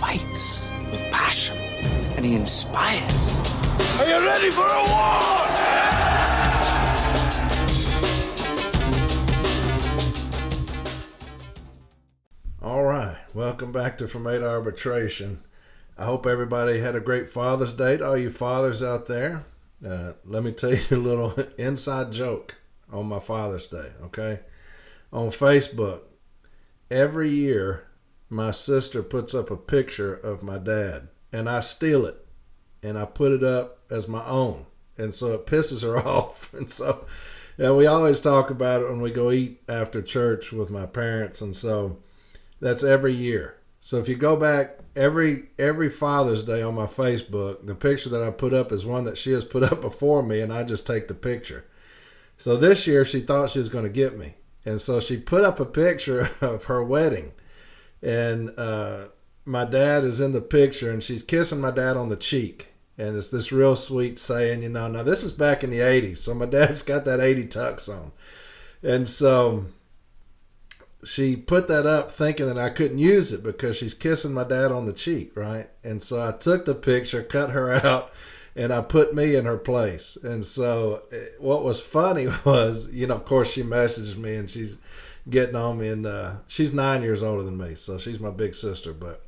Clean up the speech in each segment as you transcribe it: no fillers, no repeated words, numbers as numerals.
fights with passion, and he inspires. Are you ready for a war? All right, welcome back to From 8 Arbitration. I hope everybody had a great Father's Day. All you fathers out there, let me tell you a little inside joke on my Father's Day, okay? On Facebook, every year my sister puts up a picture of my dad, and I steal it, and I put it up as my own, and so it pisses her off. And so we always talk about it when we go eat after church with my parents, and so that's every year. So if you go back every Father's Day on my Facebook, the picture that I put up is one that she has put up before me, and I just take the picture. So this year she thought she was going to get me, and so she put up a picture of her wedding, and my dad is in the picture, and she's kissing my dad on the cheek, and it's this real sweet saying, now this is back in the 80s, so my dad's got that 80 tux on, and so she put that up thinking that I couldn't use it because she's kissing my dad on the cheek, right? And so I took the picture, cut her out, and I put me in her place. And so what was funny was, of course she messages me and she's getting on me, and she's 9 years older than me, so she's my big sister. But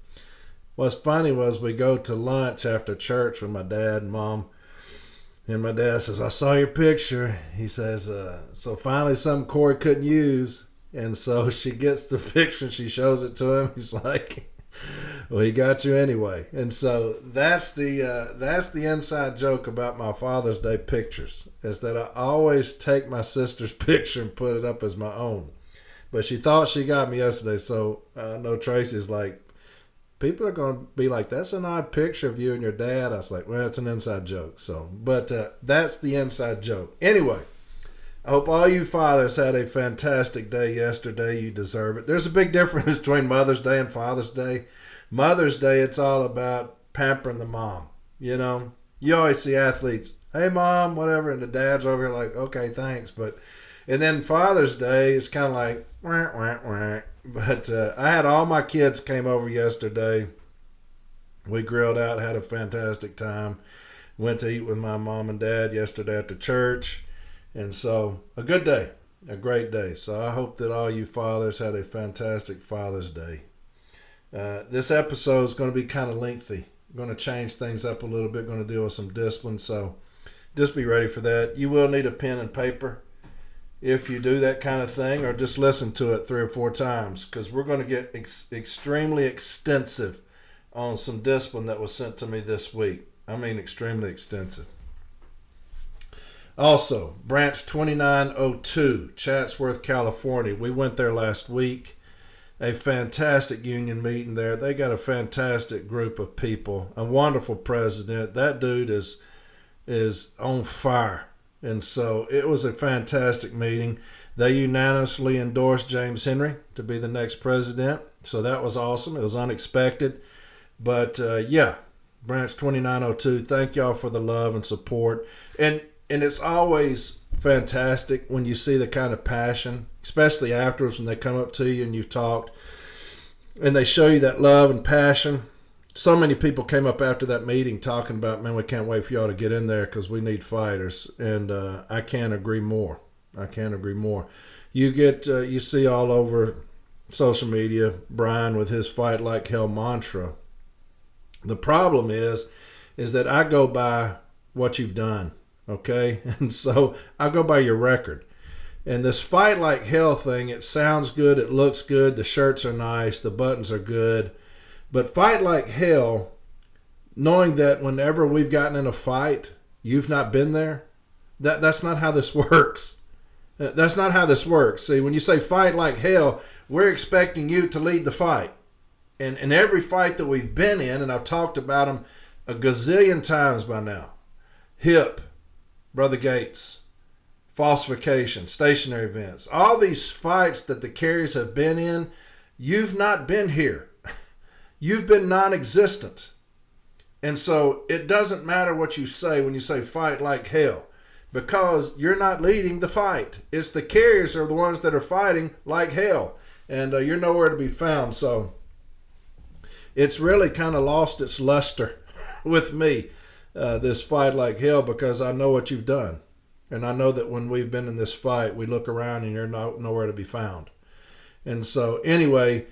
what's funny was we go to lunch after church with my dad and mom, and my dad says, "I saw your picture." He says, so finally something Corey couldn't use. And so she gets the picture and she shows it to him. He's like, "Well, he got you anyway." And so that's the inside joke about my Father's Day pictures, is that I always take my sister's picture and put it up as my own. But she thought she got me yesterday, so I know Tracy's like, people are going to be like, "That's an odd picture of you and your dad." I was like, well, it's an inside joke. So, but that's the inside joke. Anyway, I hope all you fathers had a fantastic day yesterday. You deserve it. There's a big difference between Mother's Day and Father's Day. Mother's Day, it's all about pampering the mom. You always see athletes, "Hey, Mom," whatever, and the dad's over here like, "Okay, thanks." And then Father's Day is kind of like, wah, wah, wah. But I had all my kids came over yesterday. We grilled out, had a fantastic time. Went to eat with my mom and dad yesterday at the church. And so, a good day, a great day. So I hope that all you fathers had a fantastic Father's Day. This episode is going to be kind of lengthy. I'm going to change things up a little bit, going to deal with some discipline. So just be ready for that. You will need a pen and paper if you do that kind of thing, or just listen to it 3 or 4 times, because we're going to get extremely extensive on some discipline that was sent to me this week. I mean, extremely extensive. Also, Branch 2902, Chatsworth, California. We went there last week. A fantastic union meeting there. They got a fantastic group of people. A wonderful president. That dude is on fire. And so it was a fantastic meeting. They unanimously endorsed James Henry to be the next president. So that was awesome. It was unexpected. But Branch 2902, thank y'all for the love and support. And it's always fantastic when you see the kind of passion, especially afterwards when they come up to you and you've talked, and they show you that love and passion. So many people came up after that meeting talking about, "Man, we can't wait for y'all to get in there because we need fighters." And I can't agree more. You see all over social media Brian with his "fight like hell" mantra. The problem is that I go by what you've done. Okay, and so I'll go by your record. And this "fight like hell" thing, it sounds good, it looks good, the shirts are nice, the buttons are good. But fight like hell, knowing that whenever we've gotten in a fight, you've not been there, that's not how this works. That's not how this works. See, when you say fight like hell, we're expecting you to lead the fight. And in every fight that we've been in, and I've talked about them a gazillion times by now, HIPP, Brother Gates, falsification, stationary events, all these fights that the carriers have been in, you've not been here. You've been non-existent. And so it doesn't matter what you say when you say fight like hell, because you're not leading the fight. It's the carriers are the ones that are fighting like hell, and you're nowhere to be found. So it's really kind of lost its luster with me, this fight like hell, because I know what you've done. And I know that when we've been in this fight, we look around and you're nowhere to be found. And so anyway,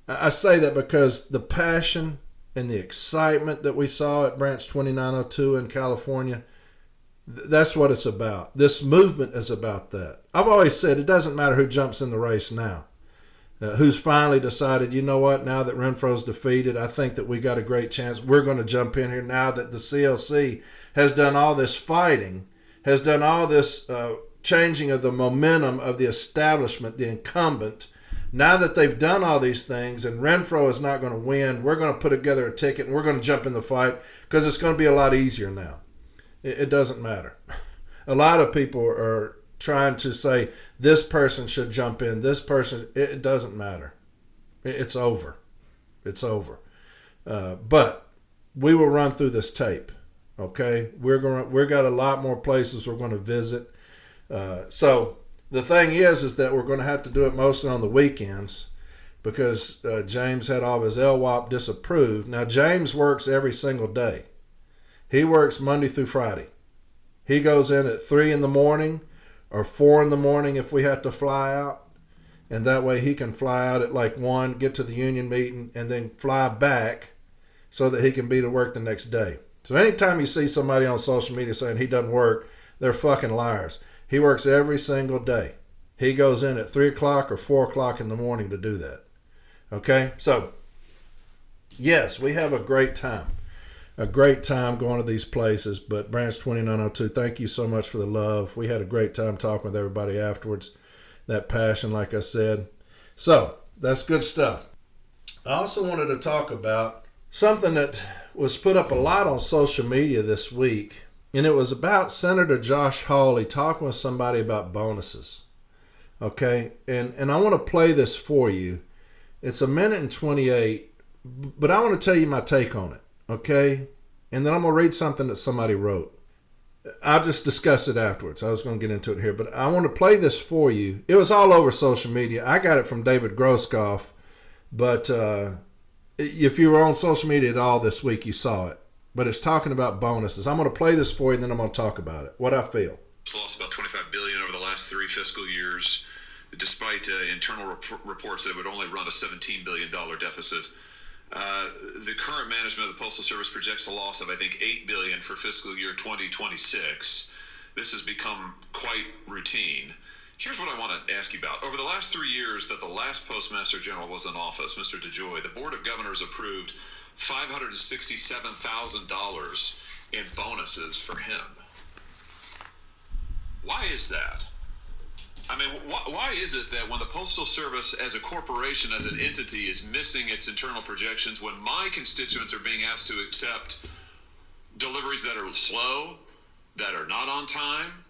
I say that because the passion and the excitement that we saw at Branch 2902 in California, that's what it's about. This movement is about that. I've always said it doesn't matter who jumps in the race now. Who's finally decided, you know what, now that Renfro's defeated, I think that we got a great chance. We're going to jump in here now that the CLC has done all this fighting, has done all this changing of the momentum of the establishment, the incumbent. Now that they've done all these things and Renfro is not going to win, we're going to put together a ticket and we're going to jump in the fight because it's going to be a lot easier now. It doesn't matter. A lot of people are trying to say this person should jump in, this person, it doesn't matter. It's over. It's over. But we will run through this tape. Okay, we've got a lot more places we're going to visit. So the thing is that we're going to have to do it mostly on the weekends because James had all of his LWOP disapproved. Now James works every single day. He works Monday through Friday. He goes in at 3 in the morning or 4 in the morning if we have to fly out. And that way he can fly out at like 1, get to the union meeting, and then fly back so that he can be to work the next day. So anytime you see somebody on social media saying he doesn't work, they're fucking liars. He works every single day. He goes in at 3 o'clock or 4 o'clock in the morning to do that. Okay? So, yes, we have a great time. A great time going to these places. But Branch 2902, thank you so much for the love. We had a great time talking with everybody afterwards. That passion, like I said. So, that's good stuff. I also wanted to talk about something that was put up a lot on social media this week. And it was about Senator Josh Hawley talking with somebody about bonuses. Okay? And I want to play this for you. It's 1:28, but I want to tell you my take on it. Okay? And then I'm going to read something that somebody wrote. I'll just discuss it afterwards. I was going to get into it here, but I want to play this for you. It was all over social media. I got it from David Groskopf, but if you were on social media at all this week, you saw it. But it's talking about bonuses. I'm going to play this for you, and then I'm going to talk about it, what I feel. Lost about $25 billion over the last 3 fiscal years, despite internal reports that it would only run a $17 billion deficit. The current management of the Postal Service projects a loss of, I think, $8 billion for fiscal year 2026. This has become quite routine. Here's what I want to ask you about. Over the last 3 years that the last Postmaster General was in office, Mr. DeJoy, the Board of Governors approved $567,000 in bonuses for him. Why is that? I mean, why is it that when the Postal Service as a corporation, as an entity, is missing its internal projections, when my constituents are being asked to accept deliveries that are slow, that are not on time,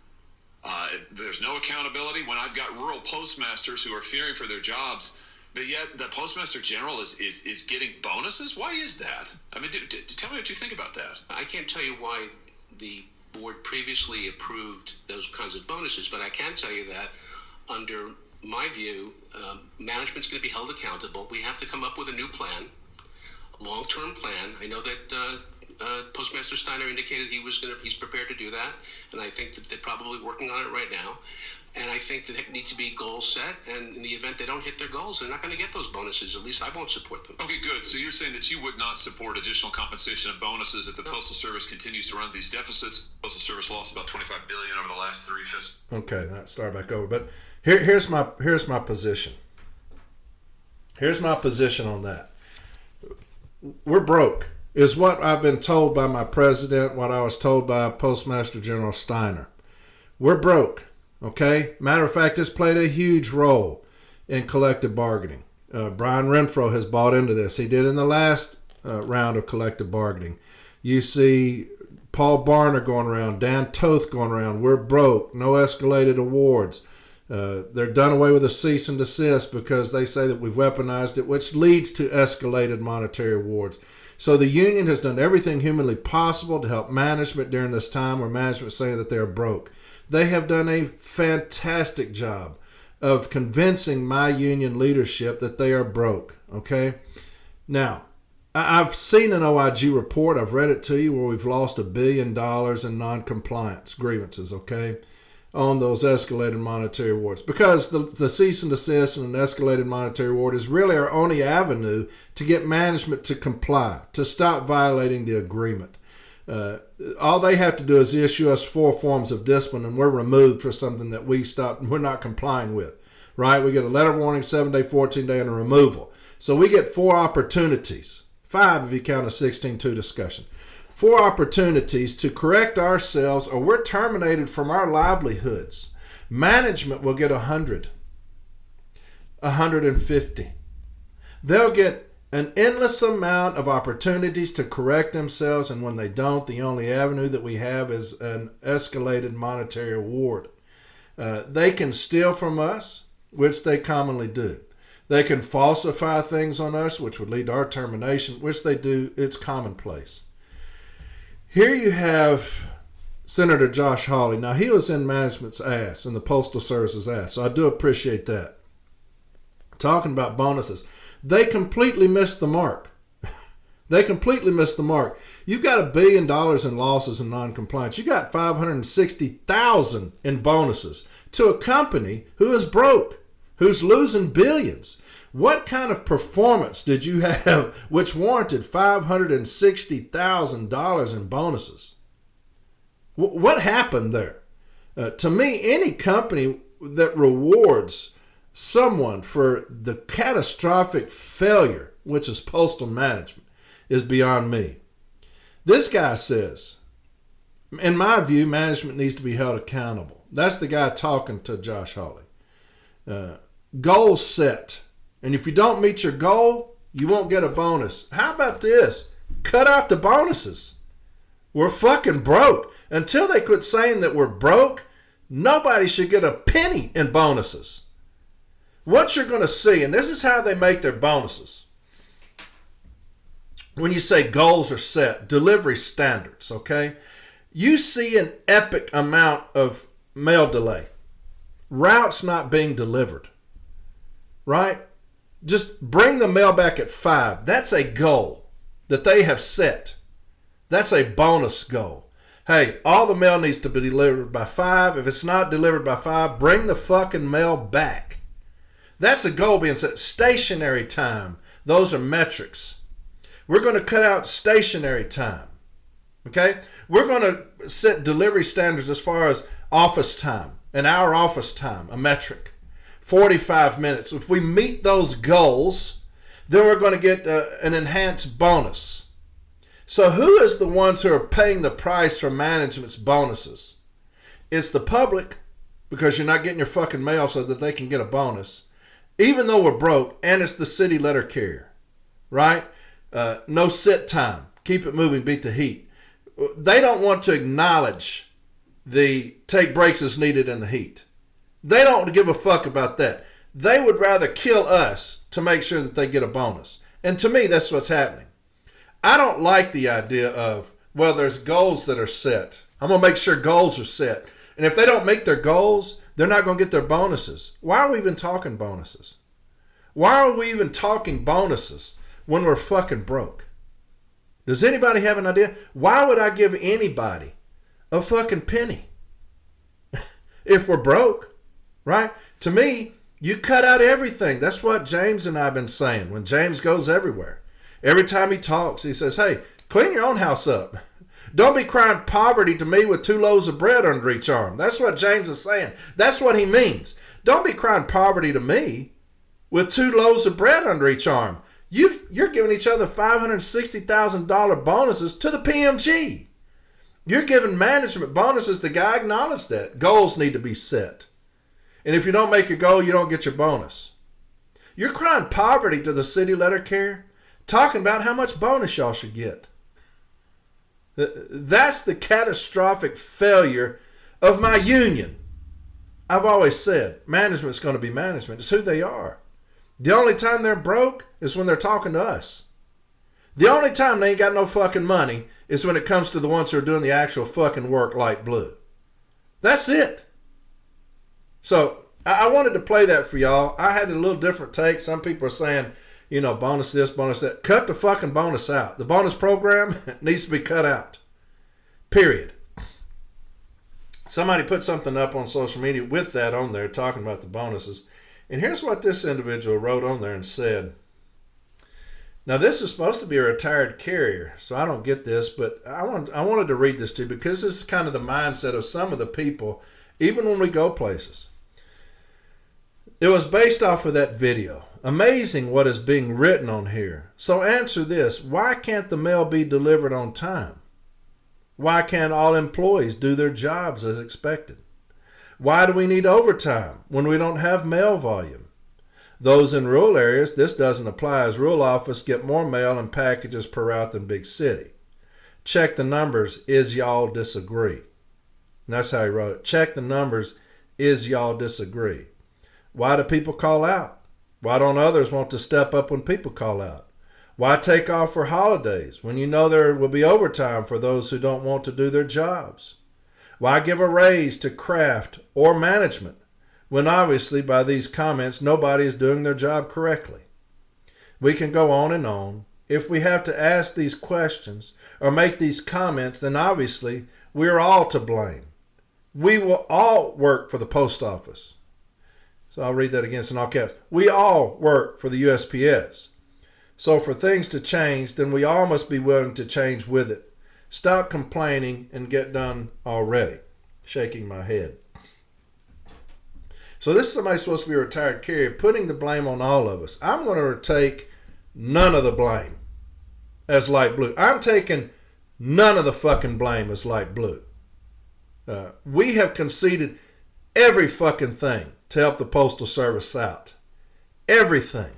there's no accountability, when I've got rural postmasters who are fearing for their jobs, but yet the Postmaster General is getting bonuses? Why is that? I mean, tell me what you think about that. I can't tell you why the board previously approved those kinds of bonuses, but I can tell you that under my view, management's going to be held accountable. We have to come up with a new plan, a long-term plan. I know that Postmaster Steiner indicated he's prepared to do that, and I think that they're probably working on it right now. And I think that there need to be goals set, and in the event they don't hit their goals, they're not going to get those bonuses. At least I won't support them. Okay, good. So you're saying that you would not support additional compensation and bonuses if the Postal Service continues to run these deficits? Postal Service lost about $25 billion over the last 3 fiscal. Okay, let's start back over. But here's my position. Here's my position on that. We're broke, is what I've been told by my president, what I was told by Postmaster General Steiner. We're broke. Okay? Matter of fact, this played a huge role in collective bargaining. Brian Renfro has bought into this. He did in the last round of collective bargaining. You see Paul Barner going around, Dan Toth going around. We're broke. No escalated awards. They're done away with a cease and desist because they say that we've weaponized it, which leads to escalated monetary awards. So the union has done everything humanly possible to help management during this time where management is saying that they're broke. They have done a fantastic job of convincing my union leadership that they are broke, okay? Now, I've seen an OIG report. I've read it to you where we've lost $1 billion in non-compliance grievances, okay, on those escalated monetary awards. Because the cease and desist and an escalated monetary award is really our only avenue to get management to comply, to stop violating the agreement. All they have to do is issue us 4 forms of discipline, and we're removed for something that we're not complying with, right? We get a letter of warning, 7-day, 14-day, and a removal. So we get 4 opportunities, 5 if you count a 16-2 discussion, 4 opportunities to correct ourselves, or we're terminated from our livelihoods. Management will get 100, 150. They'll get an endless amount of opportunities to correct themselves, and when they don't, the only avenue that we have is an escalated monetary award. They can steal from us, which they commonly do. They can falsify things on us, which would lead to our termination, which they do. It's commonplace. Here you have Senator Josh Hawley. Now, he was in management's ass, in the Postal Service's ass, so I do appreciate that. Talking about bonuses. They completely missed the mark. They completely missed the mark. You've got $1 billion in losses and non-compliance. You got $560,000 in bonuses to a company who is broke, who's losing billions. What kind of performance did you have which warranted $560,000 in bonuses? What happened there? To me, any company that rewards someone for the catastrophic failure, which is postal management, is beyond me. This guy says, in my view, management needs to be held accountable. That's the guy talking to Josh Hawley. Goals set. And if you don't meet your goal, you won't get a bonus. How about this? Cut out the bonuses. We're fucking broke. Until they quit saying that we're broke, nobody should get a penny in bonuses. What you're going to see, and this is how they make their bonuses. When you say goals are set, delivery standards, okay? You see an epic amount of mail delay. Routes not being delivered, right? Just bring the mail back at 5. That's a goal that they have set. That's a bonus goal. Hey, all the mail needs to be delivered by 5. If it's not delivered by 5, bring the fucking mail back. That's a goal being set. Stationary time. Those are metrics. We're going to cut out stationary time. Okay? We're going to set delivery standards as far as office time. An hour office time, a metric. 45 minutes. If we meet those goals, then we're going to get an enhanced bonus. So who is the ones who are paying the price for management's bonuses? It's the public, because you're not getting your fucking mail so that they can get a bonus. Even though we're broke, and it's the city letter carrier, right? No sit time. Keep it moving, beat the heat. They don't want to acknowledge the take breaks as needed in the heat. They don't give a fuck about that. They would rather kill us to make sure that they get a bonus. And to me, that's what's happening. I don't like the idea of, well, there's goals that are set. I'm going to make sure goals are set. And if they don't make their goals, they're not going to get their bonuses. Why are we even talking bonuses? Why are we even talking bonuses when we're fucking broke? Does anybody have an idea? Why would I give anybody a fucking penny if we're broke, right? To me, you cut out everything. That's what James and I have been saying when James goes everywhere. Every time he talks, he says, hey, clean your own house up. Don't be crying poverty to me with 2 loaves of bread under each arm. That's what James is saying. That's what he means. Don't be crying poverty to me with 2 loaves of bread under each arm. You're giving each other $560,000 bonuses to the PMG. You're giving management bonuses. The guy acknowledged that. Goals need to be set. And if you don't make a goal, you don't get your bonus. You're crying poverty to the city letter carrier, talking about how much bonus y'all should get. That's the catastrophic failure of my union. I've always said management's going to be management. It's who they are. The only time they're broke is when they're talking to us. The only time they ain't got no fucking money is when it comes to the ones who are doing the actual fucking work light blue. That's it. So I wanted to play that for y'all. I had a little different take. Some people are saying, bonus this, bonus that. Cut the fucking bonus out. The bonus program needs to be cut out. Period. Somebody put something up on social media with that on there talking about the bonuses. And here's what this individual wrote on there and said. Now, this is supposed to be a retired carrier, so I don't get this, but I wanted to read this to you because this is kind of the mindset of some of the people, even when we go places. It was based off of that video. Amazing what is being written on here. So answer this. Why can't the mail be delivered on time? Why can't all employees do their jobs as expected? Why do we need overtime when we don't have mail volume? Those in rural areas, this doesn't apply as rural office get more mail and packages per route than big city. Check the numbers, is y'all disagree? And that's how he wrote it. Check the numbers, is y'all disagree? Why do people call out? Why don't others want to step up when people call out? Why take off for holidays when you know there will be overtime for those who don't want to do their jobs? Why give a raise to craft or management when obviously by these comments nobody is doing their job correctly? We can go on and on. If we have to ask these questions or make these comments, then obviously we're all to blame. We will all work for the post office. So I'll read that again in all caps. We all work for the USPS. So for things to change, then we all must be willing to change with it. Stop complaining and get done already. Shaking my head. So this is somebody supposed to be a retired carrier, putting the blame on all of us. I'm going to take none of the blame as light blue. I'm taking none of the fucking blame as light blue. We have conceded every fucking thing to help the Postal Service out. Everything.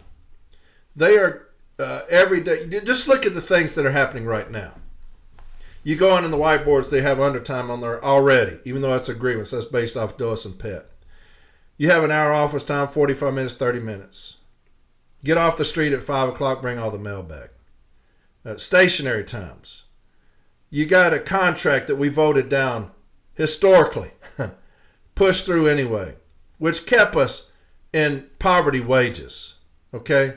They are every day. Just look at the things that are happening right now. You go on in the whiteboards, they have undertime on there already, even though that's agreements. That's based off DOS and PET. You have an hour office time, 45 minutes, 30 minutes. Get off the street at 5 o'clock, bring all the mail back. Stationary times. You got a contract that we voted down historically, pushed through anyway, which kept us in poverty wages. Okay?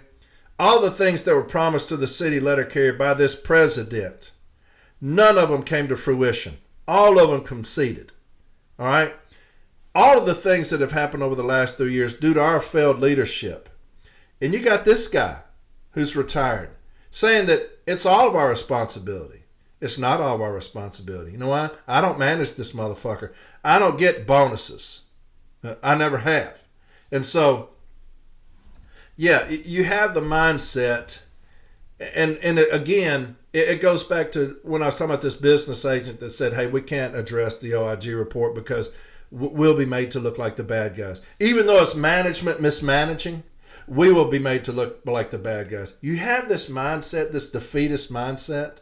All the things that were promised to the city letter carrier by this president, none of them came to fruition. All of them conceded. All right? All of the things that have happened over the last 3 years due to our failed leadership. And you got this guy who's retired saying that it's all of our responsibility. It's not all of our responsibility. You know why? I don't manage this motherfucker. I don't get bonuses. I never have. And so, yeah, you have the mindset. And again, it goes back to when I was talking about this business agent that said, hey, we can't address the OIG report because we'll be made to look like the bad guys. Even though it's management mismanaging, we will be made to look like the bad guys. You have this mindset, this defeatist mindset,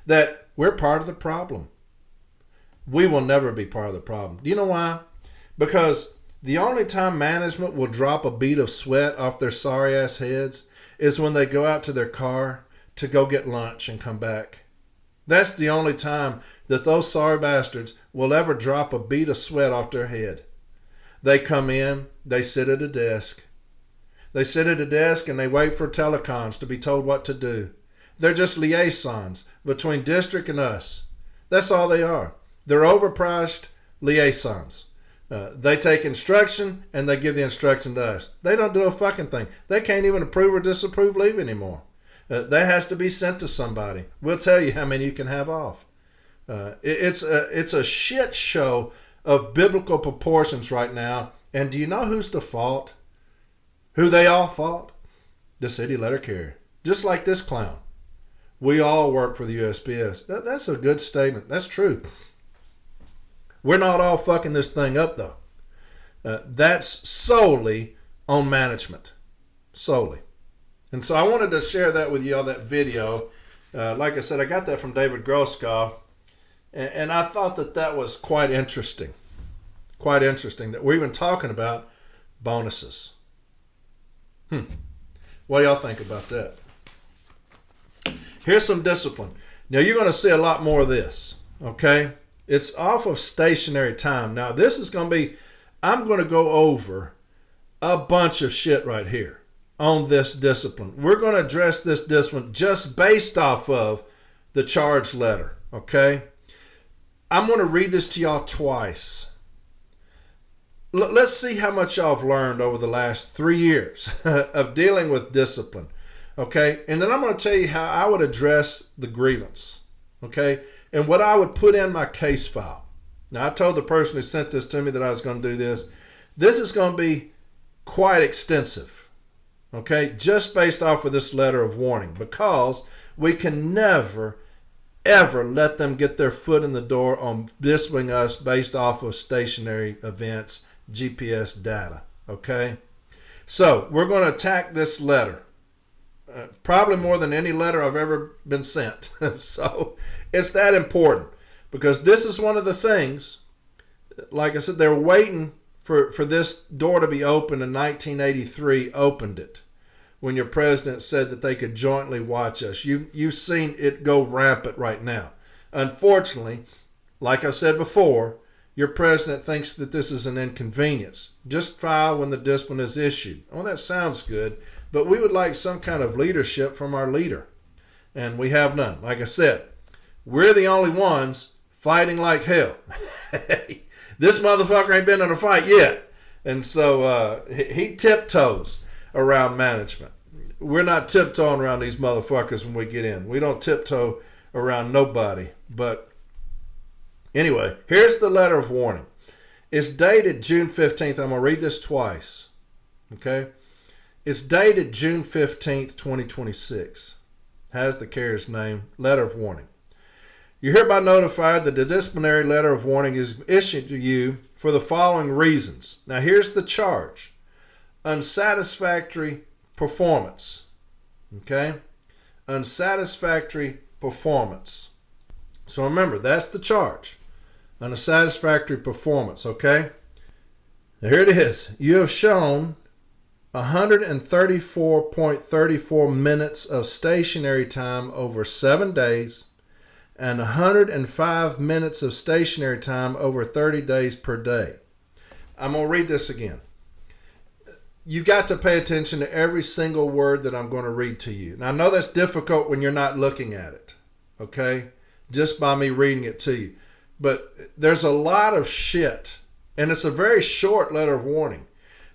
that we're part of the problem. We will never be part of the problem. Do you know why? Because the only time management will drop a bead of sweat off their sorry ass heads is when they go out to their car to go get lunch and come back. That's the only time that those sorry bastards will ever drop a bead of sweat off their head. They come in, they sit at a desk. They sit at a desk and they wait for telecons to be told what to do. They're just liaisons between district and us. That's all they are. They're overpriced liaisons. They take instruction and they give the instruction to us. They don't do a fucking thing. They can't even approve or disapprove leave anymore. That has to be sent to somebody. We'll tell you how many you can have off. It's a shit show of biblical proportions right now. And do you know who's to fault? Who they all fault? The city letter carrier. Just like this clown. We all work for the USPS. That's a good statement. That's true. We're not all fucking this thing up, though. That's solely on management. Solely. And so I wanted to share that with you all, that video. Like I said, I got that from David Groskopf. And I thought that was quite interesting. Quite interesting that we're even talking about bonuses. What do y'all think about that? Here's some discipline. Now, you're going to see a lot more of this, okay? It's off of stationary time. Now, this is going to be, I'm going to go over a bunch of shit right here on this discipline. We're going to address this discipline just based off of the charge letter, okay? I'm going to read this to y'all twice. Let's see how much y'all have learned over the last 3 years of dealing with discipline, okay? And then I'm going to tell you how I would address the grievance, okay? And what I would put in my case file. Now, I told the person who sent this to me that I was going to do this. This is going to be quite extensive, okay? Just based off of this letter of warning, because we can never, ever let them get their foot in the door on disciplining us based off of stationary events, GPS data, okay? So we're going to attack this letter, probably more than any letter I've ever been sent. So it's that important, because this is one of the things, like I said, they're waiting for this door to be opened in 1983, opened it when your president said that they could jointly watch us. You've seen it go rampant right now. Unfortunately, like I've said before, your president thinks that this is an inconvenience. Just file when the discipline is issued. Well, that sounds good, but we would like some kind of leadership from our leader, and we have none. Like I said, we're the only ones fighting like hell. This motherfucker ain't been in a fight yet. And so he tiptoes around management. We're not tiptoeing around these motherfuckers when we get in. We don't tiptoe around nobody. But anyway, here's the letter of warning. It's dated June 15th. I'm going to read this twice. Okay? It's dated June 15th, 2026. Has the carrier's name. Letter of warning. You're hereby notified that the disciplinary letter of warning is issued to you for the following reasons. Now, here's the charge. Unsatisfactory performance. Okay? Unsatisfactory performance. So remember, that's the charge. Unsatisfactory performance, okay? Now here it is. You have shown 134.34 minutes of stationary time over 7 days and 105 minutes of stationary time over 30 days per day. I'm going to read this again. You got to pay attention to every single word that I'm going to read to you. Now, I know that's difficult when you're not looking at it, okay? Just by me reading it to you. But there's a lot of shit, and it's a very short letter of warning.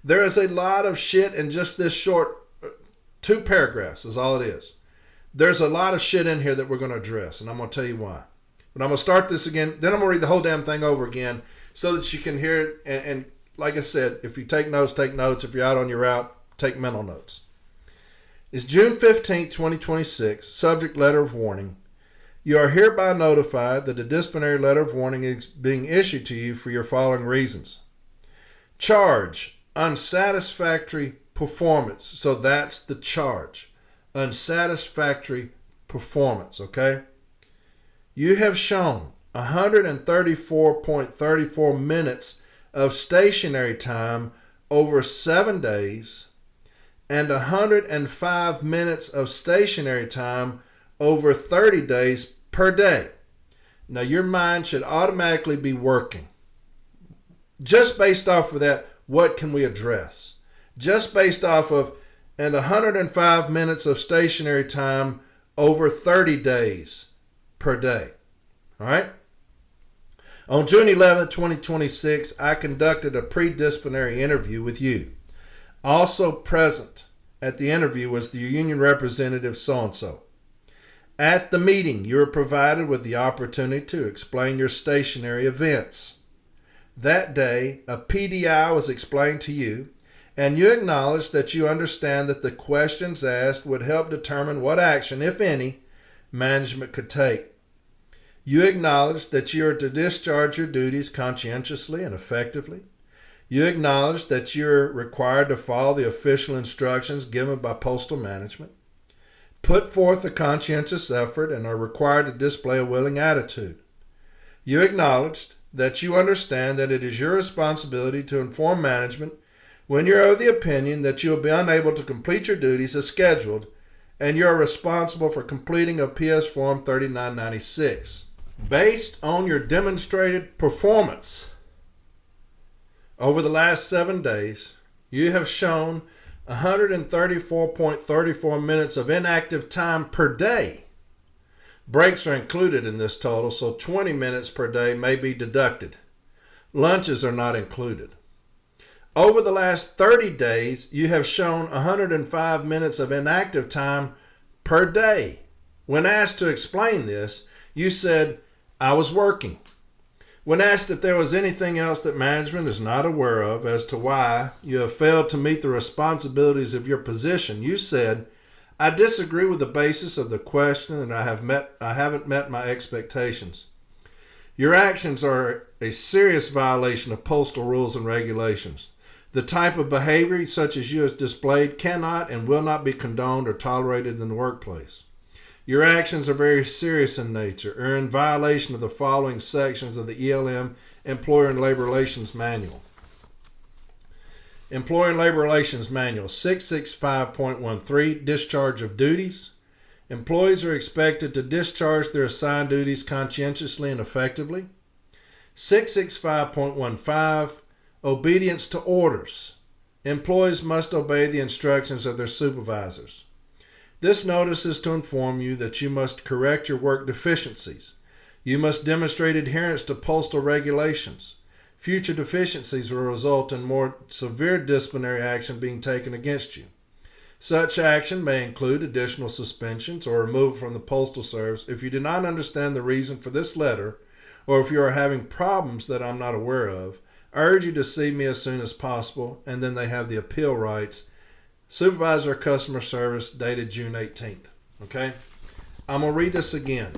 There is a lot of shit in just this short 2 paragraphs is all it is. There's a lot of shit in here that we're going to address, and I'm going to tell you why. But I'm going to start this again. Then I'm going to read the whole damn thing over again so that you can hear it. And like I said, if you take notes, take notes. If you're out on your route, take mental notes. It's June 15th, 2026, subject letter of warning. You are hereby notified that a disciplinary letter of warning is being issued to you for your following reasons. Charge, unsatisfactory performance. So that's the charge. Unsatisfactory performance, okay? You have shown 134.34 minutes of stationary time over 7 days and 105 minutes of stationary time over 30 days per day. Now, your mind should automatically be working. Just based off of that, what can we address? Just based off of and 105 minutes of stationary time over 30 days per day. All right? On June 11, 2026, I conducted a pre-disciplinary interview with you. Also present at the interview was the union representative so-and-so. At the meeting, you were provided with the opportunity to explain your stationary events. That day, a PDI was explained to you, and you acknowledged that you understand that the questions asked would help determine what action, if any, management could take. You acknowledged that you are to discharge your duties conscientiously and effectively. You acknowledged that you are required to follow the official instructions given by postal management. Put forth a conscientious effort and are required to display a willing attitude. You acknowledged that you understand that it is your responsibility to inform management when you're of the opinion that you will be unable to complete your duties as scheduled, and you are responsible for completing of PS Form 3996. Based on your demonstrated performance over the last 7 days, you have shown 134.34 minutes of inactive time per day. Breaks are included in this total, so 20 minutes per day may be deducted. Lunches are not included. Over the last 30 days, you have shown 105 minutes of inactive time per day. When asked to explain this, you said, "I was working." When asked if there was anything else that management is not aware of as to why you have failed to meet the responsibilities of your position, you said, "I disagree with the basis of the question and I haven't met my expectations." Your actions are a serious violation of postal rules and regulations. The type of behavior such as you have displayed cannot and will not be condoned or tolerated in the workplace. Your actions are very serious in nature, are in violation of the following sections of the ELM Employer and Labor Relations Manual. Employer and Labor Relations Manual 665.13, Discharge of Duties. Employees are expected to discharge their assigned duties conscientiously and effectively. 665.15, Obedience to Orders. Employees must obey the instructions of their supervisors. This notice is to inform you that you must correct your work deficiencies. You must demonstrate adherence to postal regulations. Future deficiencies will result in more severe disciplinary action being taken against you. Such action may include additional suspensions or removal from the Postal Service if you do not understand the reason for this letter, or if you are having problems that I'm not aware of. I urge you to see me as soon as possible, and then they have the appeal rights. Supervisor of Customer Service, dated June 18th. Okay? I'm going to read this again,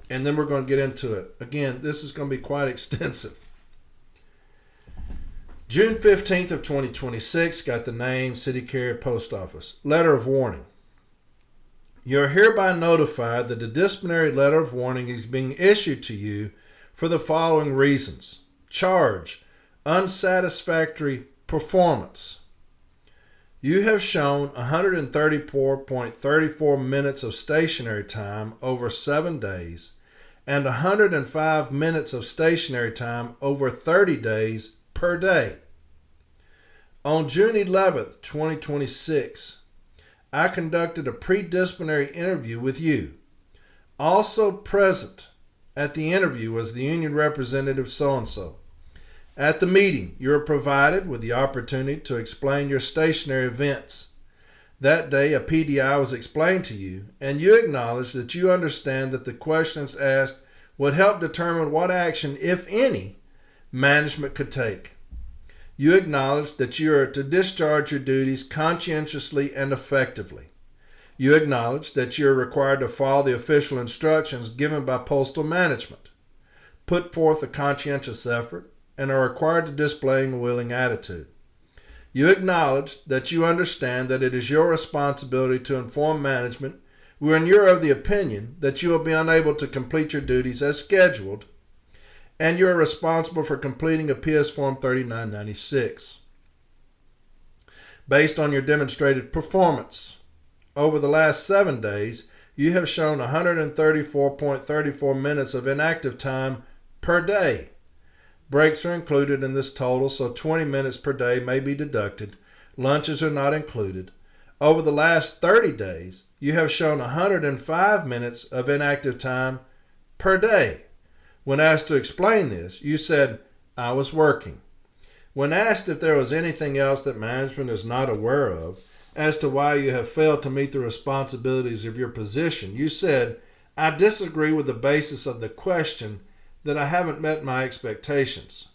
and then we're going to get into it. Again, this is going to be quite extensive. June 15th of 2026, got the name, City Carrier Post Office. Letter of warning. You are hereby notified that the disciplinary letter of warning is being issued to you for the following reasons. Charge: unsatisfactory performance. You have shown 134.34 minutes of stationary time over 7 days and 105 minutes of stationary time over 30 days per day. On June 11th, 2026, I conducted a pre-disciplinary interview with you. Also present at the interview was the union representative so-and-so. At the meeting, you were provided with the opportunity to explain your stationary events. That day, a PDI was explained to you, and you acknowledged that you understand that the questions asked would help determine what action, if any, management could take. You acknowledged that you are to discharge your duties conscientiously and effectively. You acknowledged that you are required to follow the official instructions given by postal management, put forth a conscientious effort, and are required to display a willing attitude. You acknowledge that you understand that it is your responsibility to inform management when you are of the opinion that you will be unable to complete your duties as scheduled, and you are responsible for completing a PS Form 3996. Based on your demonstrated performance, over the last 7 days, you have shown 134.34 minutes of inactive time per day. Breaks are included in this total, so 20 minutes per day may be deducted. Lunches are not included. Over the last 30 days, you have shown 105 minutes of inactive time per day. When asked to explain this, you said, "I was working." When asked if there was anything else that management is not aware of as to why you have failed to meet the responsibilities of your position, you said, "I disagree with the basis of the question that I haven't met my expectations."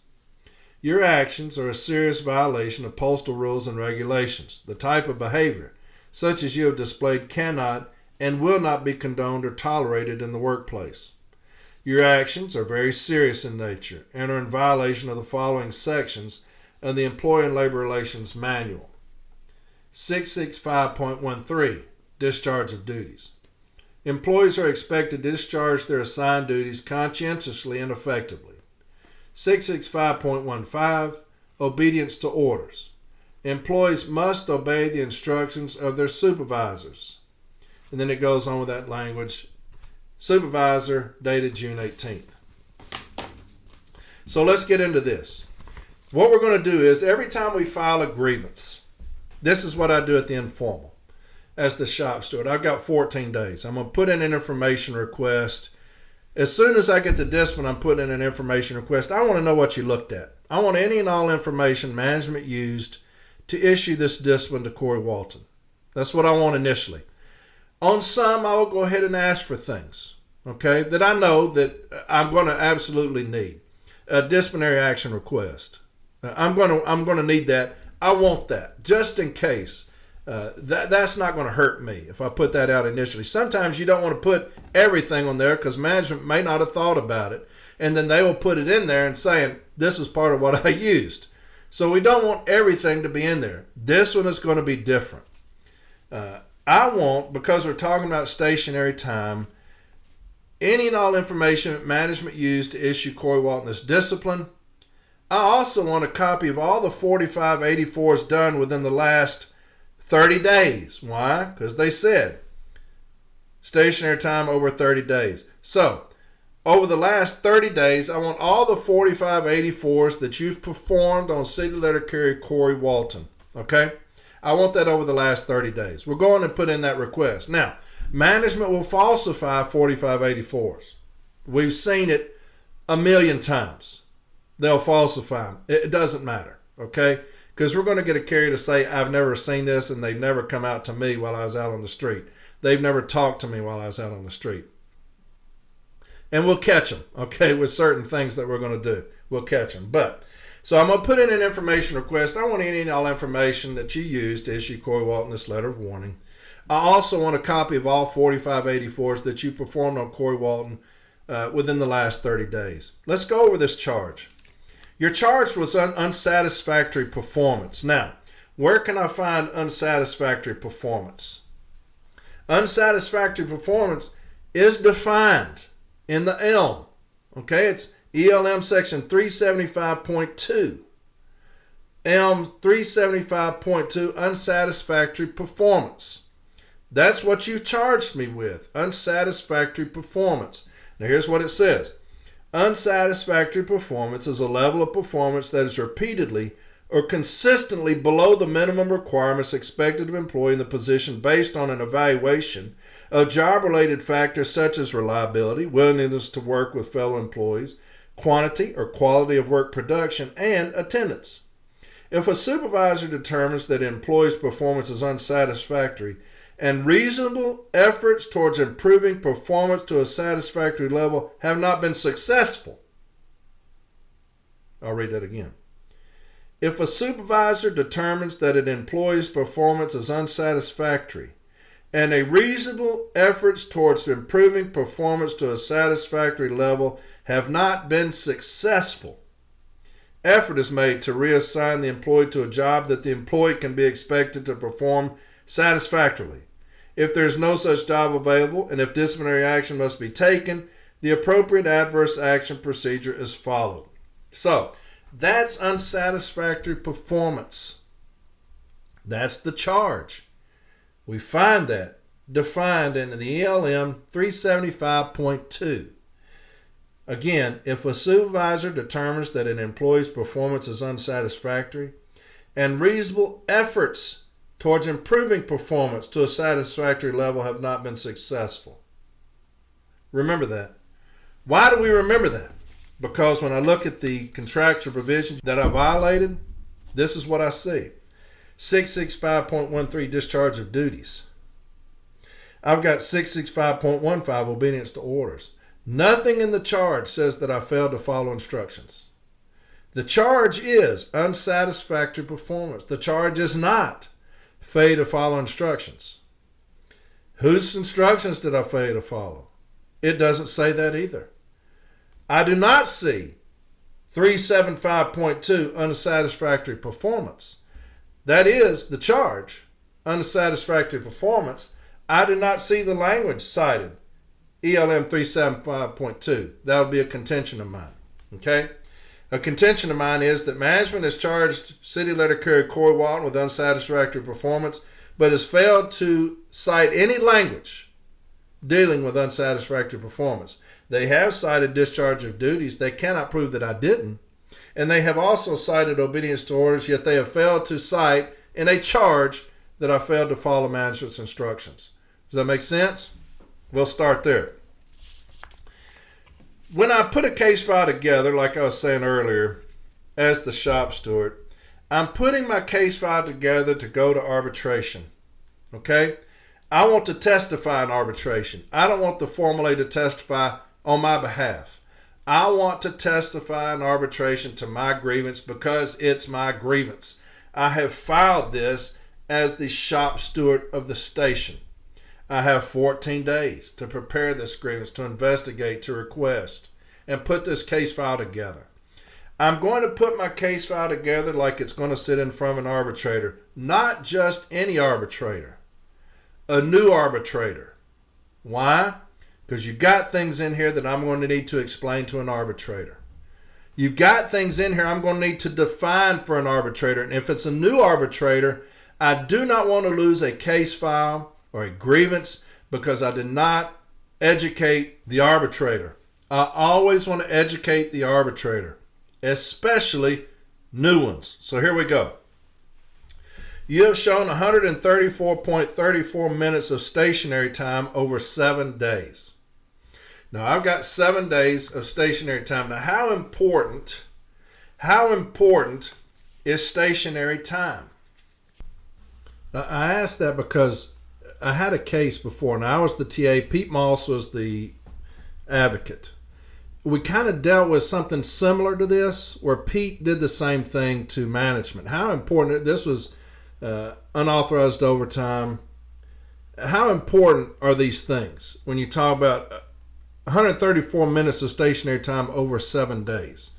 Your actions are a serious violation of postal rules and regulations. The type of behavior, such as you have displayed, cannot and will not be condoned or tolerated in the workplace. Your actions are very serious in nature and are in violation of the following sections of the Employer and Labor Relations Manual. 665.13, Discharge of Duties. Employees are expected to discharge their assigned duties conscientiously and effectively. 665.15, Obedience to Orders. Employees must obey the instructions of their supervisors. And then it goes on with that language. Supervisor, dated June 18th. So let's get into this. What we're going to do is every time we file a grievance, This is what I do at the informal as the shop steward. I've got 14 days. I'm going to put in an information request. As soon as I get the discipline, I'm putting in an information request. I want to know what you looked at. I want any and all information management used to issue this discipline to Corey Walton. That's what I want initially. On some, I will go ahead and ask for things, okay, that I know that I'm going to absolutely need. A disciplinary action request. I'm going to need that. I want that just in case. That's not going to hurt me if I put that out initially. Sometimes you don't want to put everything on there because management may not have thought about it, and then they will put it in there and saying, this is part of what I used. So we don't want everything to be in there. This one is going to be different. I want, because we're talking about stationary time, any and all information management used to issue Corey Walton this discipline. I also want a copy of all the 4584s done within the last 30 days. Why? Because they said stationary time over 30 days. So, over the last 30 days, I want all the 4584s that you've performed on city letter carrier Corey Walton. Okay? I want that over the last 30 days. We're going to put in that request. Now, management will falsify 4584s. We've seen it a million times. They'll falsify them. It doesn't matter, okay? Because we're going to get a carrier to say, I've never seen this, and they've never come out to me while I was out on the street. They've never talked to me while I was out on the street. And we'll catch them, okay, with certain things that we're going to do. We'll catch them. So I'm going to put in an information request. I want any and all information that you use to issue Corey Walton this letter of warning. I also want a copy of all 4584s that you performed on Corey Walton within the last 30 days. Let's go over this charge. You're charged with unsatisfactory performance. Now, where can I find unsatisfactory performance? Unsatisfactory performance is defined in the ELM. Okay, it's ELM section 375.2. ELM 375.2, unsatisfactory performance. That's what you charged me with, unsatisfactory performance. Now here's what it says. Unsatisfactory performance is a level of performance that is repeatedly or consistently below the minimum requirements expected of an employee in the position based on an evaluation of job-related factors such as reliability, willingness to work with fellow employees, quantity or quality of work production, and attendance. If a supervisor determines that an employee's performance is unsatisfactory and reasonable efforts towards improving performance to a satisfactory level have not been successful. I'll read that again. If a supervisor determines that an employee's performance is unsatisfactory and a reasonable efforts towards improving performance to a satisfactory level have not been successful, effort is made to reassign the employee to a job that the employee can be expected to perform satisfactorily. If there is no such job available and if disciplinary action must be taken, the appropriate adverse action procedure is followed. So, that's unsatisfactory performance. That's the charge. We find that defined in the ELM 375.2. Again, if a supervisor determines that an employee's performance is unsatisfactory and reasonable efforts towards improving performance to a satisfactory level have not been successful. Remember that. Why do we remember that? Because when I look at the contractual provisions that I violated, this is what I see. 665.13 discharge of duties. I've got 665.15 obedience to orders. Nothing in the charge says that I failed to follow instructions. The charge is unsatisfactory performance. The charge is not fail to follow instructions. Whose instructions did I fail to follow? It doesn't say that either. I do not see 375.2 unsatisfactory performance. That is the charge, unsatisfactory performance. I do not see the language cited, ELM 375.2. That would be a contention of mine. Okay? A contention of mine is that management has charged city letter carrier Corey Walton with unsatisfactory performance, but has failed to cite any language dealing with unsatisfactory performance. They have cited discharge of duties. They cannot prove that I didn't. And they have also cited obedience to orders, yet they have failed to cite in a charge that I failed to follow management's instructions. Does that make sense? We'll start there. When I put a case file together, like I was saying earlier, as the shop steward, I'm putting my case file together to go to arbitration. Okay? I want to testify in arbitration. I don't want the formulae to testify on my behalf. I want to testify in arbitration to my grievance because it's my grievance. I have filed this as the shop steward of the station. I have 14 days to prepare this grievance, to investigate, to request, and put this case file together. I'm going to put my case file together like it's going to sit in front of an arbitrator, not just any arbitrator, a new arbitrator. Why? Because you got things in here that I'm going to need to explain to an arbitrator. You've got things in here I'm going to need to define for an arbitrator. And if it's a new arbitrator, I do not want to lose a case file or a grievance because I did not educate the arbitrator. I always want to educate the arbitrator, especially new ones. So here we go. You have shown 134.34 minutes of stationary time over 7 days. Now, I've got 7 days of stationary time. Now, how important is stationary time? Now, I asked that because I had a case before. Now, I was the TA. Pete Moss was the advocate. We kind of dealt with something similar to this where Pete did the same thing to management. How important, this was unauthorized overtime. How important are these things when you talk about 134 minutes of stationary time over 7 days?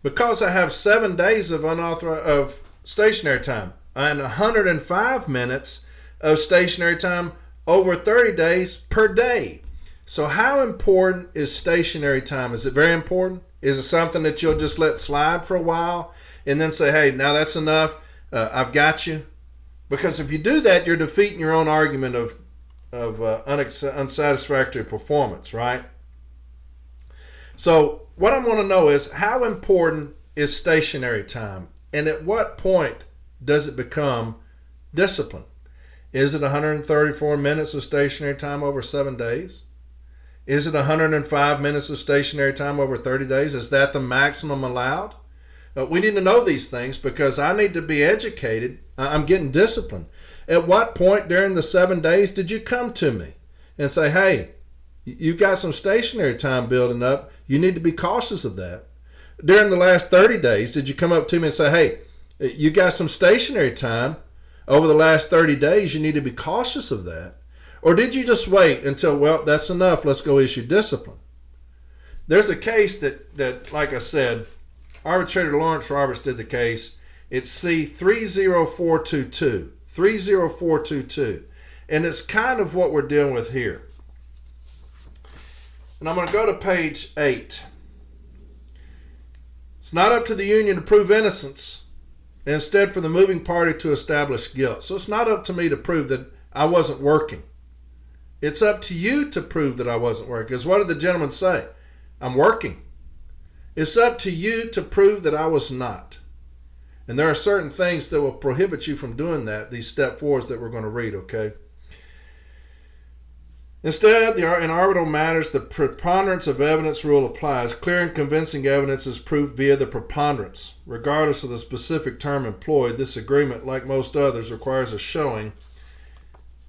Because I have 7 days of unauthorized stationary time and 105 minutes of stationary time over 30 days per day. So how important is stationary time? Is it very important? Is it something that you'll just let slide for a while and then say, hey, now that's enough, I've got you? Because if you do that, you're defeating your own argument of unsatisfactory performance, right? So what I want to know is how important is stationary time? And at what point does it become discipline? Is it 134 minutes of stationary time over 7 days? Is it 105 minutes of stationary time over 30 days? Is that the maximum allowed? We need to know these things because I need to be educated. I'm getting disciplined. At what point during the 7 days did you come to me and say, hey, you've got some stationary time building up. You need to be cautious of that. During the last 30 days, did you come up to me and say, hey, you got some stationary time over the last 30 days. You need to be cautious of that. Or did you just wait until, well, that's enough. Let's go issue discipline. There's a case that like I said, Arbitrator Lawrence Roberts did the case. It's C30422. 30422. And it's kind of what we're dealing with here. And I'm going to go to page 8. It's not up to the union to prove innocence, and instead for the moving party to establish guilt. So it's not up to me to prove that I wasn't working. It's up to you to prove that I wasn't working. Because what did the gentleman say? I'm working. It's up to you to prove that I was not. And there are certain things that will prohibit you from doing that, these step 4s that we're going to read, okay? Instead, in arbitral matters, the preponderance of evidence rule applies. Clear and convincing evidence is proved via the preponderance. Regardless of the specific term employed, this agreement, like most others, requires a showing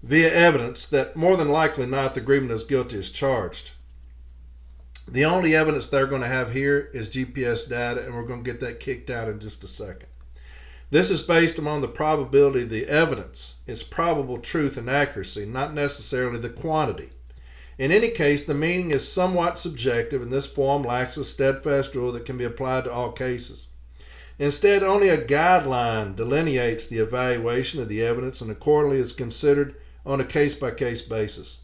via evidence that more than likely not the agreement is guilty as charged. The only evidence they're going to have here is GPS data, and we're going to get that kicked out in just a second. This is based upon the probability of the evidence, its probable truth and accuracy, not necessarily the quantity. In any case, the meaning is somewhat subjective, and this form lacks a steadfast rule that can be applied to all cases. Instead, only a guideline delineates the evaluation of the evidence and accordingly is considered on a case-by-case basis.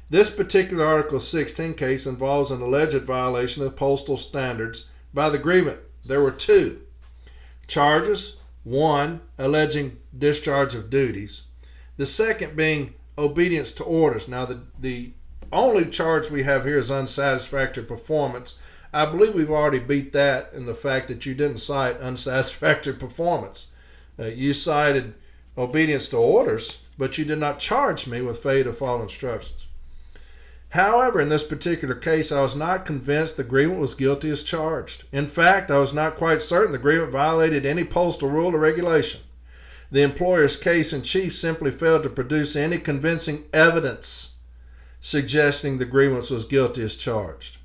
This particular Article 16 case involves an alleged violation of postal standards by the grievant. There were 2 charges, one alleging discharge of duties, the second being obedience to orders. Now, the only charge we have here is unsatisfactory performance. I believe we've already beat that in the fact that you didn't cite unsatisfactory performance. You cited obedience to orders, but you did not charge me with failure to follow instructions. However, in this particular case, I was not convinced the agreement was guilty as charged. In fact, I was not quite certain the agreement violated any postal rule or regulation. The employer's case in chief simply failed to produce any convincing evidence suggesting the agreement was guilty as charged.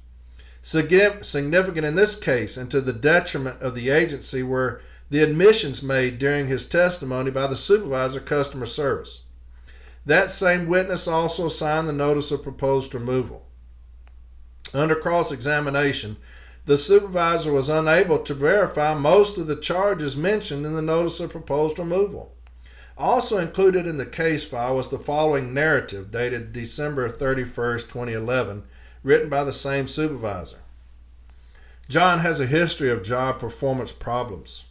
Significant in this case, and to the detriment of the agency, were the admissions made during his testimony by the supervisor of customer service. That same witness also signed the notice of proposed removal. Under cross-examination, the supervisor was unable to verify most of the charges mentioned in the notice of proposed removal. Also included in the case file was the following narrative dated December 31st, 2011, written by the same supervisor. John has a history of job performance problems.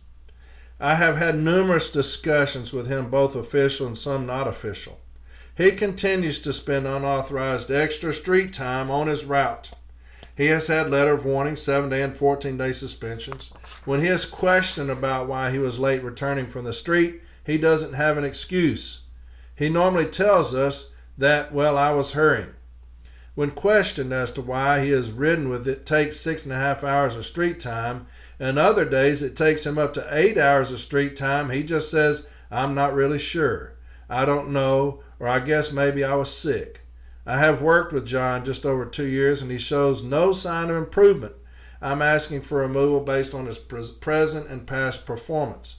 I have had numerous discussions with him, both official and some not official. He continues to spend unauthorized extra street time on his route. He has had letter of warning, 7-day and 14-day suspensions. When he is questioned about why he was late returning from the street, he doesn't have an excuse. He normally tells us that, well, I was hurrying. When questioned as to why he is ridden with it takes 6.5 hours of street time, and other days it takes him up to 8 hours of street time, he just says, I'm not really sure. I don't know, or I guess maybe I was sick. I have worked with John just over 2 years, and he shows no sign of improvement. I'm asking for removal based on his present and past performance.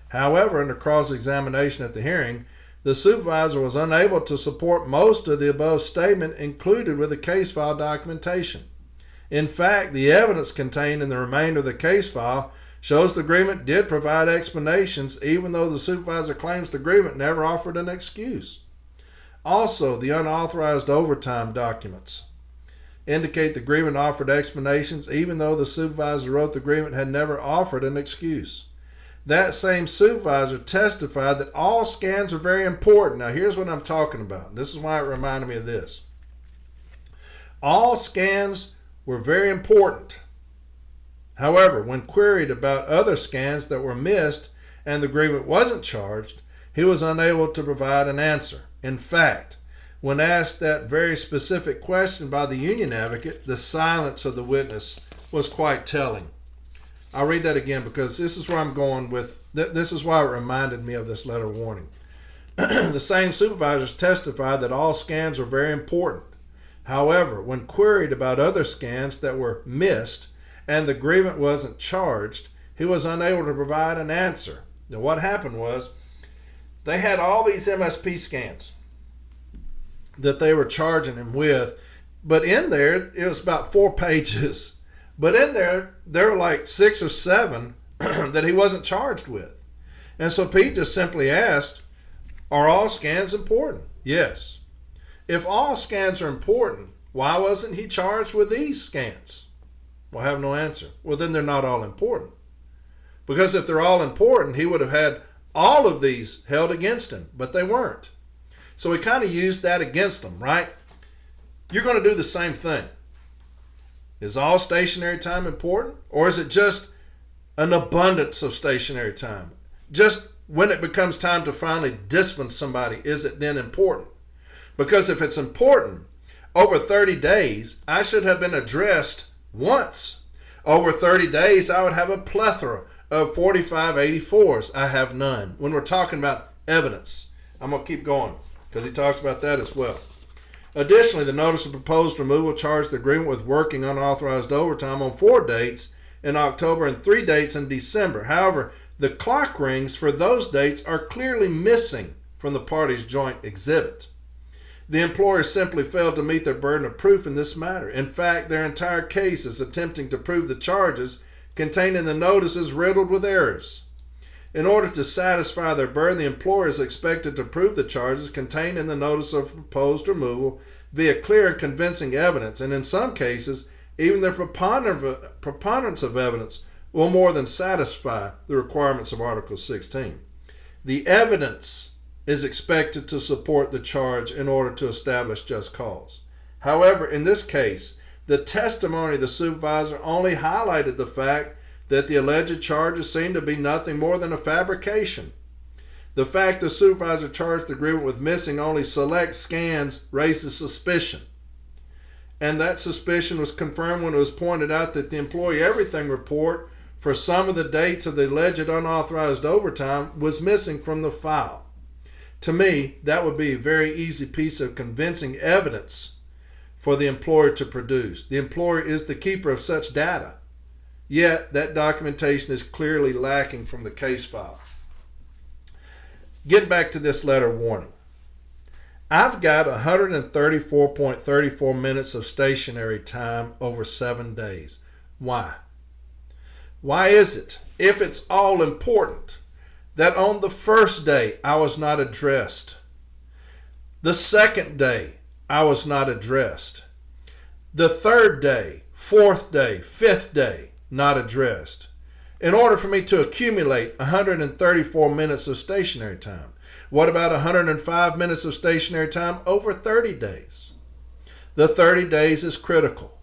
However, under cross-examination at the hearing, the supervisor was unable to support most of the above statement included with the case file documentation. In fact, the evidence contained in the remainder of the case file shows the agreement did provide explanations, even though the supervisor claims the agreement never offered an excuse. Also, the unauthorized overtime documents indicate the agreement offered explanations, even though the supervisor wrote the agreement had never offered an excuse. That same supervisor testified that all scans are very important. Now, here's what I'm talking about. This is why it reminded me of this. All scans were very important. However, when queried about other scans that were missed and the agreement wasn't charged, he was unable to provide an answer. In fact, when asked that very specific question by the union advocate, the silence of the witness was quite telling. I'll read that again because this is where I'm going with, this is why it reminded me of this letter of warning. The same supervisors testified that all scans were very important. However, when queried about other scans that were missed and the agreement wasn't charged, he was unable to provide an answer. Now, what happened was they had all these MSP scans that they were charging him with, but in there, it was about 4 pages. But in there were like 6 or 7 that he wasn't charged with. And so Pete just simply asked, are all scans important? Yes. If all scans are important, why wasn't he charged with these scans? Well, I have no answer. Well, then they're not all important. Because if they're all important, he would have had all of these held against him, but they weren't. So he kind of used that against them, right? You're going to do the same thing. Is all stationary time important? Or is it just an abundance of stationary time? Just when it becomes time to finally discipline somebody, is it then important? Because if it's important, over 30 days, I should have been addressed once. Over 30 days, I would have a plethora of 4584s. I have none. When we're talking about evidence, I'm going to keep going because he talks about that as well. Additionally, the notice of proposed removal charged the agreement with working unauthorized overtime on 4 dates in October and 3 dates in December. However, the clock rings for those dates are clearly missing from the parties' joint exhibit. The employer simply failed to meet their burden of proof in this matter. In fact, their entire case is attempting to prove the charges contained in the notice is riddled with errors. In order to satisfy their burden, the employer is expected to prove the charges contained in the notice of proposed removal via clear and convincing evidence, and in some cases, even the preponderance of evidence will more than satisfy the requirements of Article 16. The evidence is expected to support the charge in order to establish just cause. However, in this case, the testimony of the supervisor only highlighted the fact that the alleged charges seemed to be nothing more than a fabrication. The fact the supervisor charged the agreement with missing only select scans raises suspicion. And that suspicion was confirmed when it was pointed out that the employee everything report for some of the dates of the alleged unauthorized overtime was missing from the file. To me, that would be a very easy piece of convincing evidence for the employer to produce. The employer is the keeper of such data. Yet, that documentation is clearly lacking from the case file. Get back to this letter warning. I've got 134.34 minutes of stationary time over 7 days. Why? Why is it, if it's all important, that on the first day I was not addressed? The second day I was not addressed. The third day, fourth day, fifth day, not addressed. In order for me to accumulate 134 minutes of stationary time. What about 105 minutes of stationary time over 30 days? The 30 days is critical.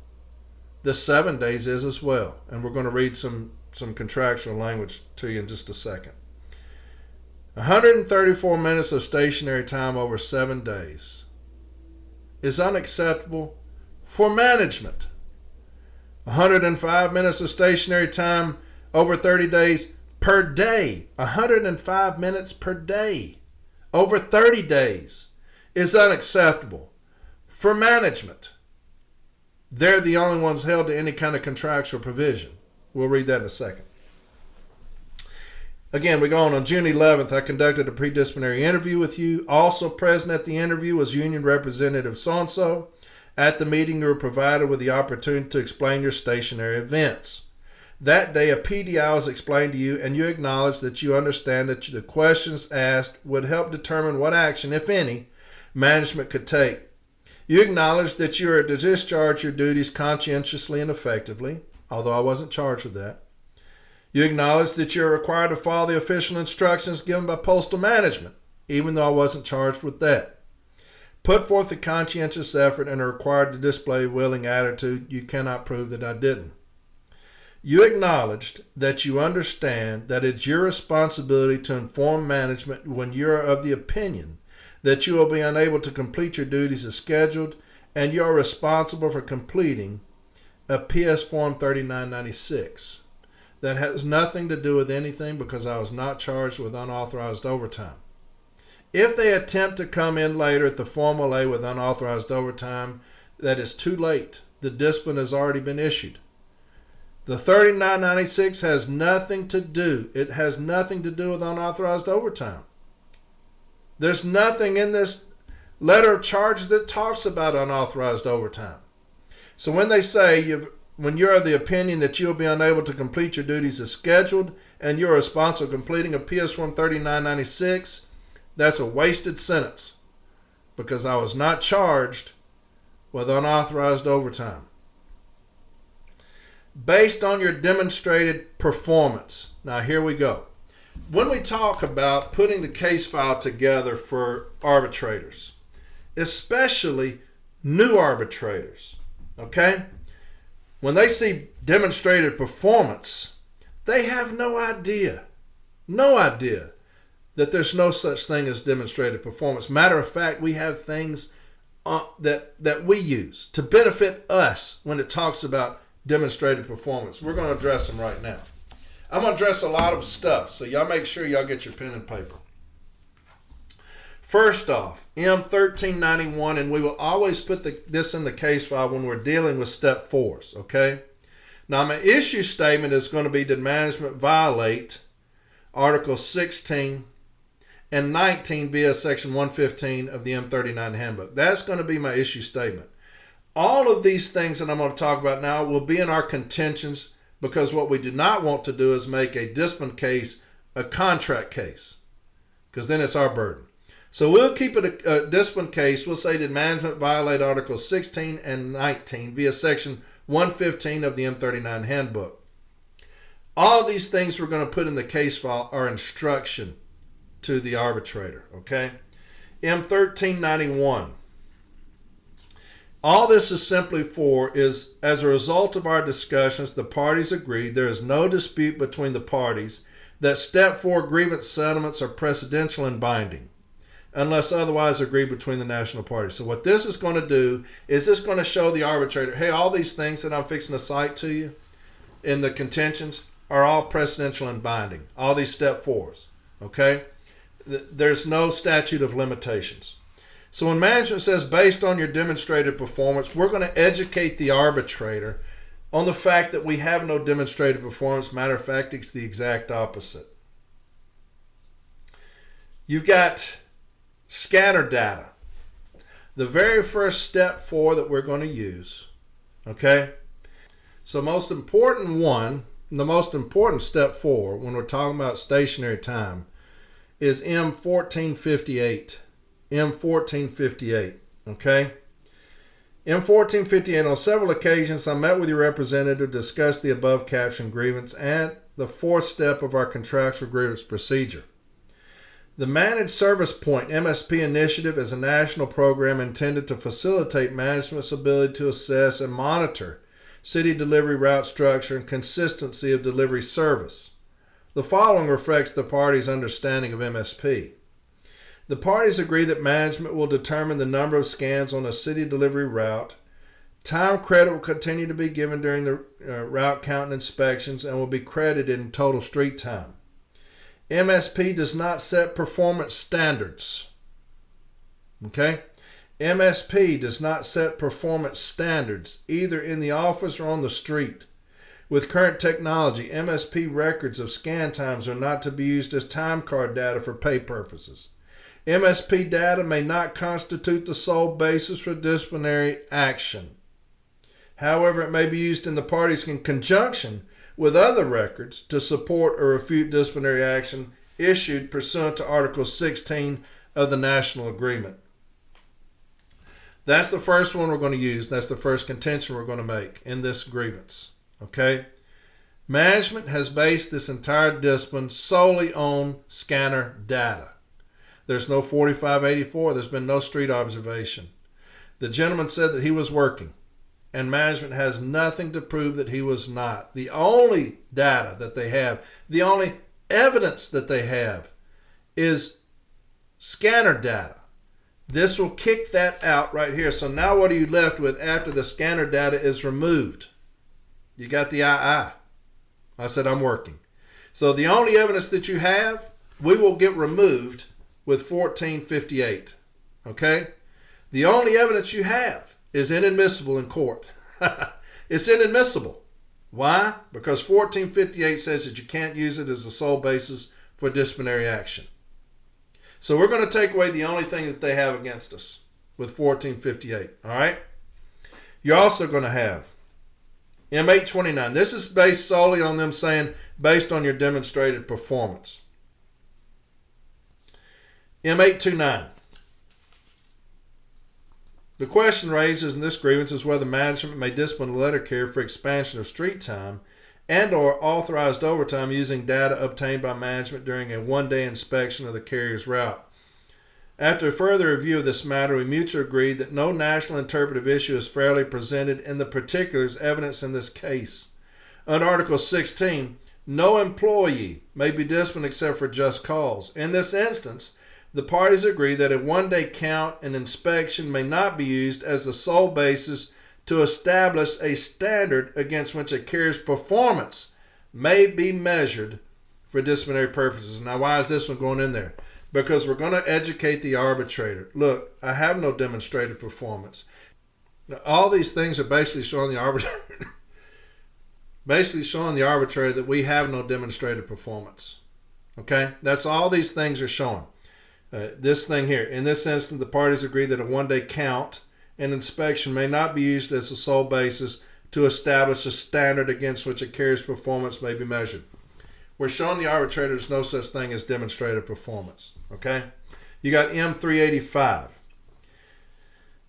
The 7 days is as well. And we're going to read some contractual language to you in just a second. 134 minutes of stationary time over 7 days is unacceptable for management. 105 minutes of stationary time over 30 days per day. 105 minutes per day over 30 days is unacceptable for management. They're the only ones held to any kind of contractual provision. We'll read that in a second. Again, we go on June 11th, I conducted a pre-disciplinary interview with you. Also present at the interview was Union Representative so-and-so. At the meeting, you were provided with the opportunity to explain your stationary events. That day, a PDI was explained to you, and you acknowledged that you understand that the questions asked would help determine what action, if any, management could take. You acknowledged that you are to discharge your duties conscientiously and effectively, although I wasn't charged with that. You acknowledged that you are required to follow the official instructions given by postal management, even though I wasn't charged with that. Put forth a conscientious effort and are required to display a willing attitude. You cannot prove that I didn't. You acknowledged that you understand that it's your responsibility to inform management when you are of the opinion that you will be unable to complete your duties as scheduled, and you are responsible for completing a PS Form 3996. That has nothing to do with anything because I was not charged with unauthorized overtime. If they attempt to come in later at the formal A with unauthorized overtime, that is too late. The discipline has already been issued. The 3996 has nothing to do. It has nothing to do with unauthorized overtime. There's nothing in this letter of charge that talks about unauthorized overtime. So when they say when you're of the opinion that you'll be unable to complete your duties as scheduled and you're responsible for completing a PS Form 3996, that's a wasted sentence because I was not charged with unauthorized overtime. Based on your demonstrated performance. Now here we go. When we talk about putting the case file together for arbitrators, especially new arbitrators, okay? When they see demonstrated performance, they have no idea that there's no such thing as demonstrated performance. Matter of fact, we have things that we use to benefit us when it talks about demonstrated performance. We're going to address them right now. I'm going to address a lot of stuff, so y'all make sure y'all get your pen and paper. First off, M1391, and we will always put this in the case file when we're dealing with step 4s, okay? Now, my issue statement is going to be, did management violate Articles 16 and 19 via Section 115 of the M39 Handbook? That's going to be my issue statement. All of these things that I'm going to talk about now will be in our contentions because what we do not want to do is make a discipline case a contract case because then it's our burden. So we'll keep it a discipline case. We'll say, did management violate Articles 16 and 19 via Section 115 of the M39 Handbook? All of these things we're going to put in the case file are instruction to the arbitrator, okay? M1391. All this is simply is as a result of our discussions, the parties agreed there is no dispute between the parties that Step 4 grievance settlements are precedential and binding, unless otherwise agreed between the national parties. So what this is going to do is this going to show the arbitrator, hey, all these things that I'm fixing to cite to you in the contentions are all precedential and binding, all these Step 4s, okay? There's no statute of limitations. So when management says based on your demonstrated performance, we're going to educate the arbitrator on the fact that we have no demonstrated performance. Matter of fact, it's the exact opposite. You've got scatter data. The very first Step 4 that we're going to use, okay? So the most important Step 4 when we're talking about stationary time is M1458. M1458, okay? M1458, on several occasions I met with your representative to discuss the above captioned grievance and the fourth step of our contractual grievance procedure. The Managed Service Point MSP initiative is a national program intended to facilitate management's ability to assess and monitor city delivery route structure and consistency of delivery service. The following reflects the parties' understanding of MSP. The parties agree that management will determine the number of scans on a city delivery route. Time credit will continue to be given during the route count and inspections and will be credited in total street time. MSP does not set performance standards. Okay? MSP does not set performance standards either in the office or on the street. With current technology, MSP records of scan times are not to be used as time card data for pay purposes. MSP data may not constitute the sole basis for disciplinary action. However, it may be used in the parties in conjunction with other records to support or refute disciplinary action issued pursuant to Article 16 of the National Agreement. That's the first one we're going to use. That's the first contention we're going to make in this grievance. Okay? Management has based this entire discipline solely on scanner data. There's no 4584. There's been no street observation. The gentleman said that he was working, and management has nothing to prove that he was not. The only data that they have, the only evidence that they have is scanner data. This will kick that out right here. So now what are you left with after the scanner data is removed? You got the II. I said I'm working. So the only evidence that you have, we will get removed with 1458. Okay? The only evidence you have is inadmissible in court. It's inadmissible. Why? Because 1458 says that you can't use it as the sole basis for disciplinary action. So we're going to take away the only thing that they have against us with 1458. All right? You're also going to have M829. This is based solely on them saying based on your demonstrated performance. M829. The question raised in this grievance is whether management may discipline a letter carrier for expansion of street time and or authorized overtime using data obtained by management during a one-day inspection of the carrier's route. After further review of this matter, we mutually agreed that no national interpretive issue is fairly presented in the particulars evidence in this case. Under Article 16, no employee may be disciplined except for just cause. In this instance, the parties agree that a one-day count and inspection may not be used as the sole basis to establish a standard against which a carrier's performance may be measured for disciplinary purposes. Now, why is this one going in there? Because we're going to educate the arbitrator. Look, I have no demonstrated performance. Now, all these things are basically showing the arbitrator that we have no demonstrated performance. Okay? That's all these things are showing. This thing here. In this instance, the parties agree that a one-day count and inspection may not be used as the sole basis to establish a standard against which a carrier's performance may be measured. We're showing the arbitrator there's no such thing as demonstrated performance. Okay? You got M385.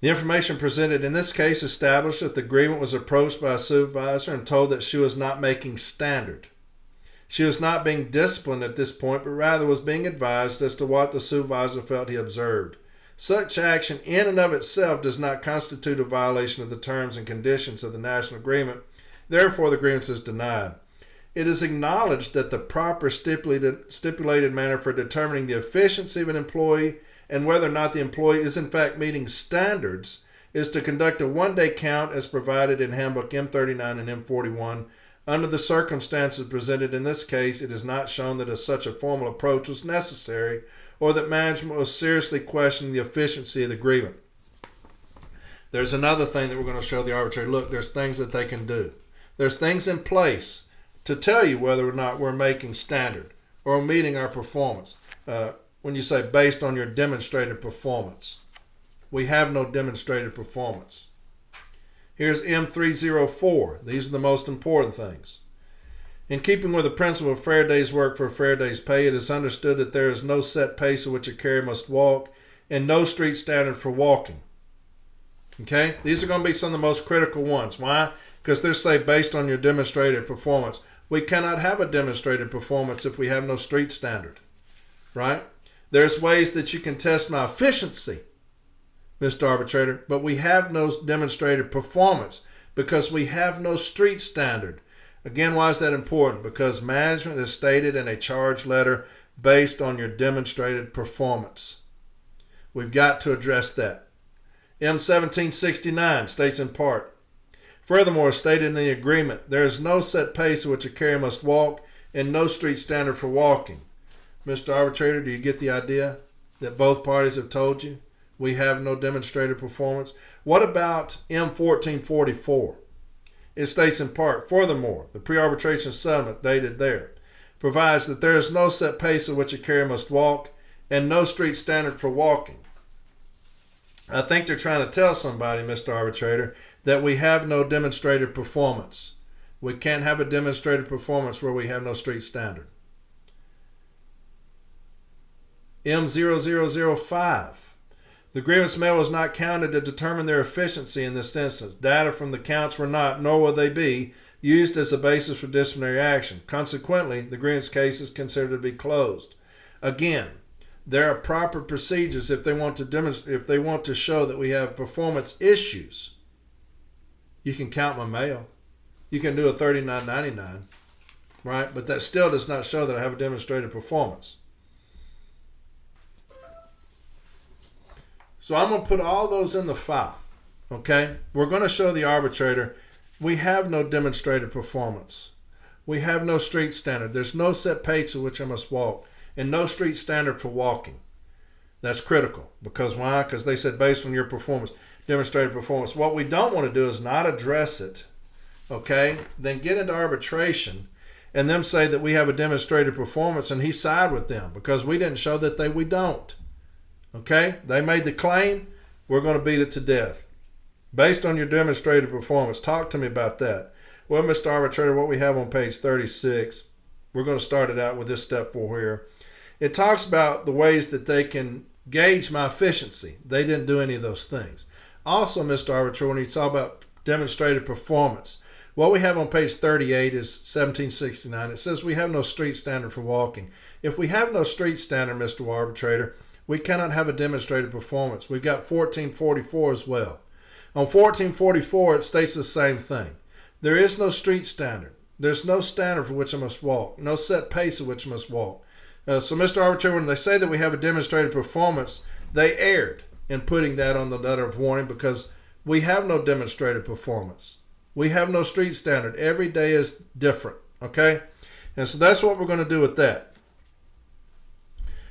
The information presented in this case established that the agreement was approached by a supervisor and told that she was not making standard. She was not being disciplined at this point, but rather was being advised as to what the supervisor felt he observed. Such action in and of itself does not constitute a violation of the terms and conditions of the national agreement. Therefore, the grievance is denied. it is acknowledged that the proper stipulated manner for determining the efficiency of an employee and whether or not the employee is in fact meeting standards is to conduct a one-day count as provided in Handbook M39 and M41. Under the circumstances presented in this case, it is not shown that such a formal approach was necessary or that management was seriously questioning the efficiency of the grievance. There's another thing that we're going to show the arbitrator. Look, there's things that they can do. There's things in place to tell you whether or not we're making standard or meeting our performance. When you say based on your demonstrated performance, we have no demonstrated performance. Here's M304. These are the most important things. In keeping with the principle of fair day's work for a fair day's pay, it is understood that there is no set pace at which a carrier must walk and no street standard for walking. Okay? These are going to be some of the most critical ones. Why? Because they're say based on your demonstrated performance. We cannot have a demonstrated performance if we have no street standard. Right? There's ways that you can test my efficiency, Mr. Arbitrator, but we have no demonstrated performance because we have no street standard. Again, why is that important? Because management is stated in a charge letter based on your demonstrated performance. We've got to address that. M1769 states in part, furthermore, stated in the agreement, there is no set pace at which a carrier must walk and no street standard for walking. Mr. Arbitrator, do you get the idea that both parties have told you we have no demonstrated performance? What about M1444? It states in part, furthermore, the pre-arbitration settlement dated there provides that there is no set pace at which a carrier must walk and no street standard for walking. I think they're trying to tell somebody, Mr. Arbitrator, that we have no demonstrated performance. We can't have a demonstrated performance where we have no street standard. M0005. The grievance mail was not counted to determine their efficiency in this instance. Data from the counts were not, nor will they be, used as a basis for disciplinary action. Consequently, the grievance case is considered to be closed. Again, there are proper procedures if they want to show that we have performance issues. You can count my mail. You can do a 39.99, right? But that still does not show that I have a demonstrated performance. So I'm going to put all those in the file, okay? We're going to show the arbitrator we have no demonstrated performance. We have no street standard. There's no set pace at which I must walk and no street standard for walking. That's critical. Because why? Because they said based on your performance, demonstrated performance. What we don't want to do is not address it, okay? Then get into arbitration and them say that we have a demonstrated performance and he side with them because we didn't show that we don't. Okay? They made the claim. We're going to beat it to death. Based on your demonstrated performance. Talk to me about that. Well, Mr. Arbitrator, what we have on page 36, we're going to start it out with this step 4 here. It talks about the ways that they can gauge my efficiency. They didn't do any of those things. Also, Mr. Arbitrator, when you talk about demonstrated performance, what we have on page 38 is 1769. It says we have no street standard for walking. If we have no street standard, Mr. Arbitrator, we cannot have a demonstrated performance. We've got 1444 as well. On 1444, it states the same thing. There is no street standard. There's no standard for which I must walk. No set pace at which I must walk. So, Mr. Arbitrator, when they say that we have a demonstrated performance, they erred in putting that on the letter of warning because we have no demonstrated performance. We have no street standard. Every day is different, okay? And so that's what we're going to do with that.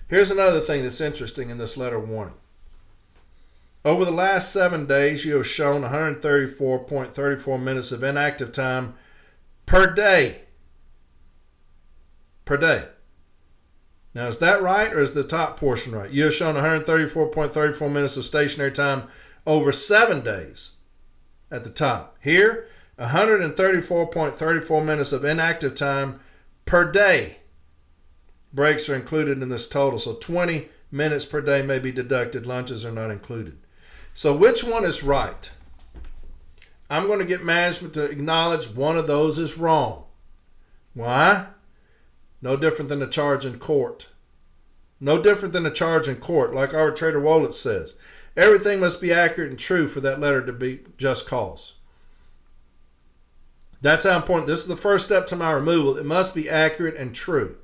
Here's another thing that's interesting in this letter of warning. Over the last 7 days, you have shown 134.34 minutes of inactive time per day. Per day. Now, is that right or is the top portion right? You have shown 134.34 minutes of stationary time over 7 days at the top. Here, 134.34 minutes of inactive time per day. Breaks are included in this total, so 20 minutes per day may be deducted. Lunches are not included. So which one is right? I'm going to get management to acknowledge one of those is wrong. Why? No different than a charge in court. No different than a charge in court, like Arbitrator Wolitz says. Everything must be accurate and true for that letter to be just cause. That's how important. This is the first step to my removal. It must be accurate and true.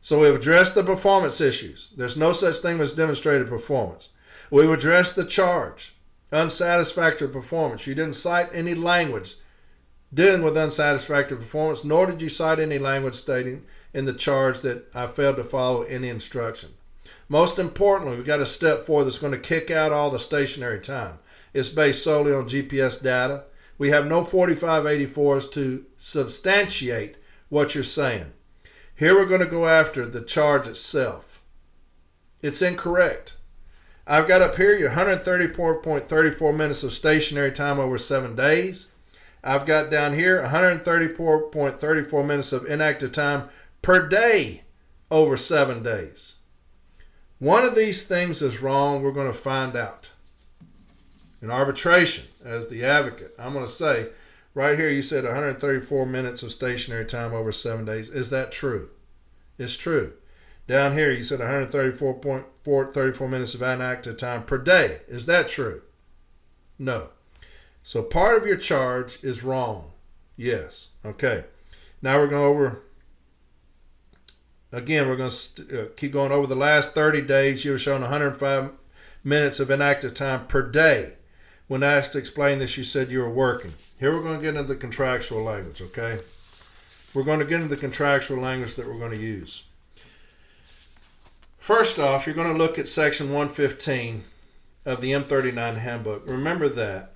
So we've addressed the performance issues. There's no such thing as demonstrated performance. We've addressed the charge, unsatisfactory performance. You didn't cite any language dealing with unsatisfactory performance, nor did you cite any language stating in the charge that I failed to follow any instruction. Most importantly, we've got a step 4 that's going to kick out all the stationary time. It's based solely on GPS data. We have no 4584s to substantiate what you're saying. Here we're going to go after the charge itself. It's incorrect. I've got up here your 134.34 minutes of stationary time over 7 days. I've got down here 134.34 minutes of inactive time per day over 7 days. One of these things is wrong. We're going to find out. In arbitration, as the advocate, I'm going to say, right here you said 134 minutes of stationary time over 7 days. Is that true? It's true. Down here you said 134 minutes of inactive time per day. Is that true? No. So part of your charge is wrong. Yes. Okay. Now we're going over, again, we're going to keep going over the last 30 days. You were shown 105 minutes of inactive time per day. When asked to explain this, you said you were working. Here we're going to get into the contractual language, okay? We're going to get into the contractual language that we're going to use. First off, you're going to look at section 115 of the M39 handbook. Remember that.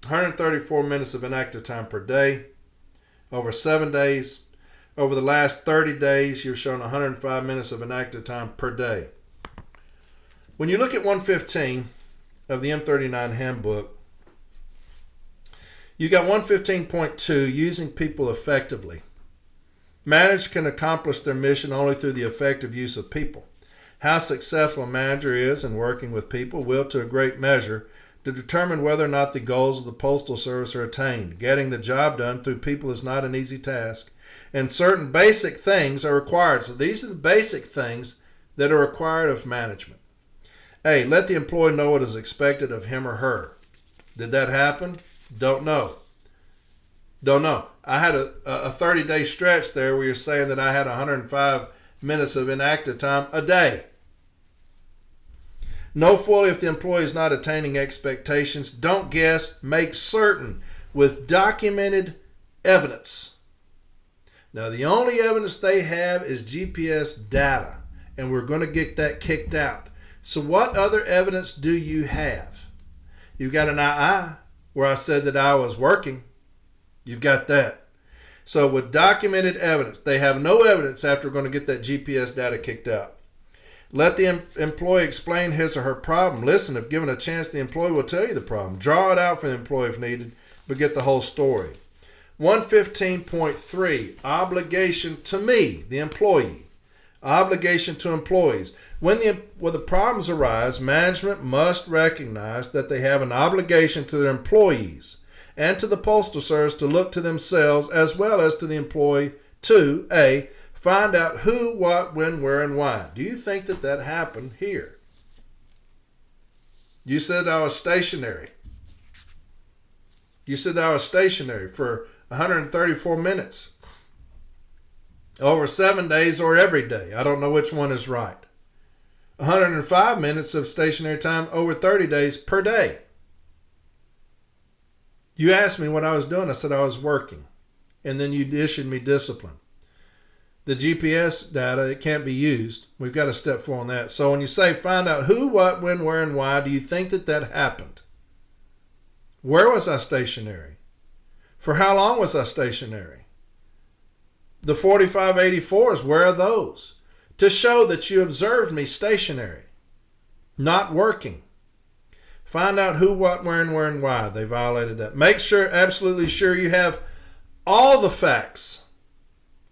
134 minutes of inactive time per day over 7 days. Over the last 30 days, you've shown 105 minutes of inactive time per day. When you look at 115 of the M39 handbook, you got 115.2, using people effectively. Managers can accomplish their mission only through the effective use of people. How successful a manager is in working with people will, to a great measure, to determine whether or not the goals of the Postal Service are attained. Getting the job done through people is not an easy task, and certain basic things are required. So these are the basic things that are required of management. A, let the employee know what is expected of him or her. Did that happen? Don't know. Don't know. I had a 30-day stretch there where you're saying that I had 105 minutes of inactive time a day. Know fully if the employee is not attaining expectations. Don't guess. Make certain with documented evidence. Now, the only evidence they have is GPS data, and we're going to get that kicked out. So what other evidence do you have? You've got an II where I said that I was working. You've got that. So with documented evidence, they have no evidence after we're going to get that GPS data kicked out. Let the employee explain his or her problem. Listen, if given a chance, the employee will tell you the problem. Draw it out for the employee if needed, but get the whole story. 115.3, obligation to me, the employee. Obligation to employees. When the problems arise, management must recognize that they have an obligation to their employees and to the Postal Service to look to themselves as well as to the employee to A, find out who, what, when, where, and why. Do you think that that happened here? You said I was stationary. You said that I was stationary for 134 minutes. Over 7 days or every day. I don't know which one is right. 105 minutes of stationary time over 30 days per day. You asked me what I was doing. I said I was working. And then you issued me discipline. The GPS data, it can't be used. We've got a step 4 on that. So when you say find out who, what, when, where, and why, do you think that that happened? Where was I stationary? For how long was I stationary? The 4584s, where are those? To show that you observed me stationary, not working. Find out who, what, when, where, and why they violated that. Make sure, absolutely sure you have all the facts.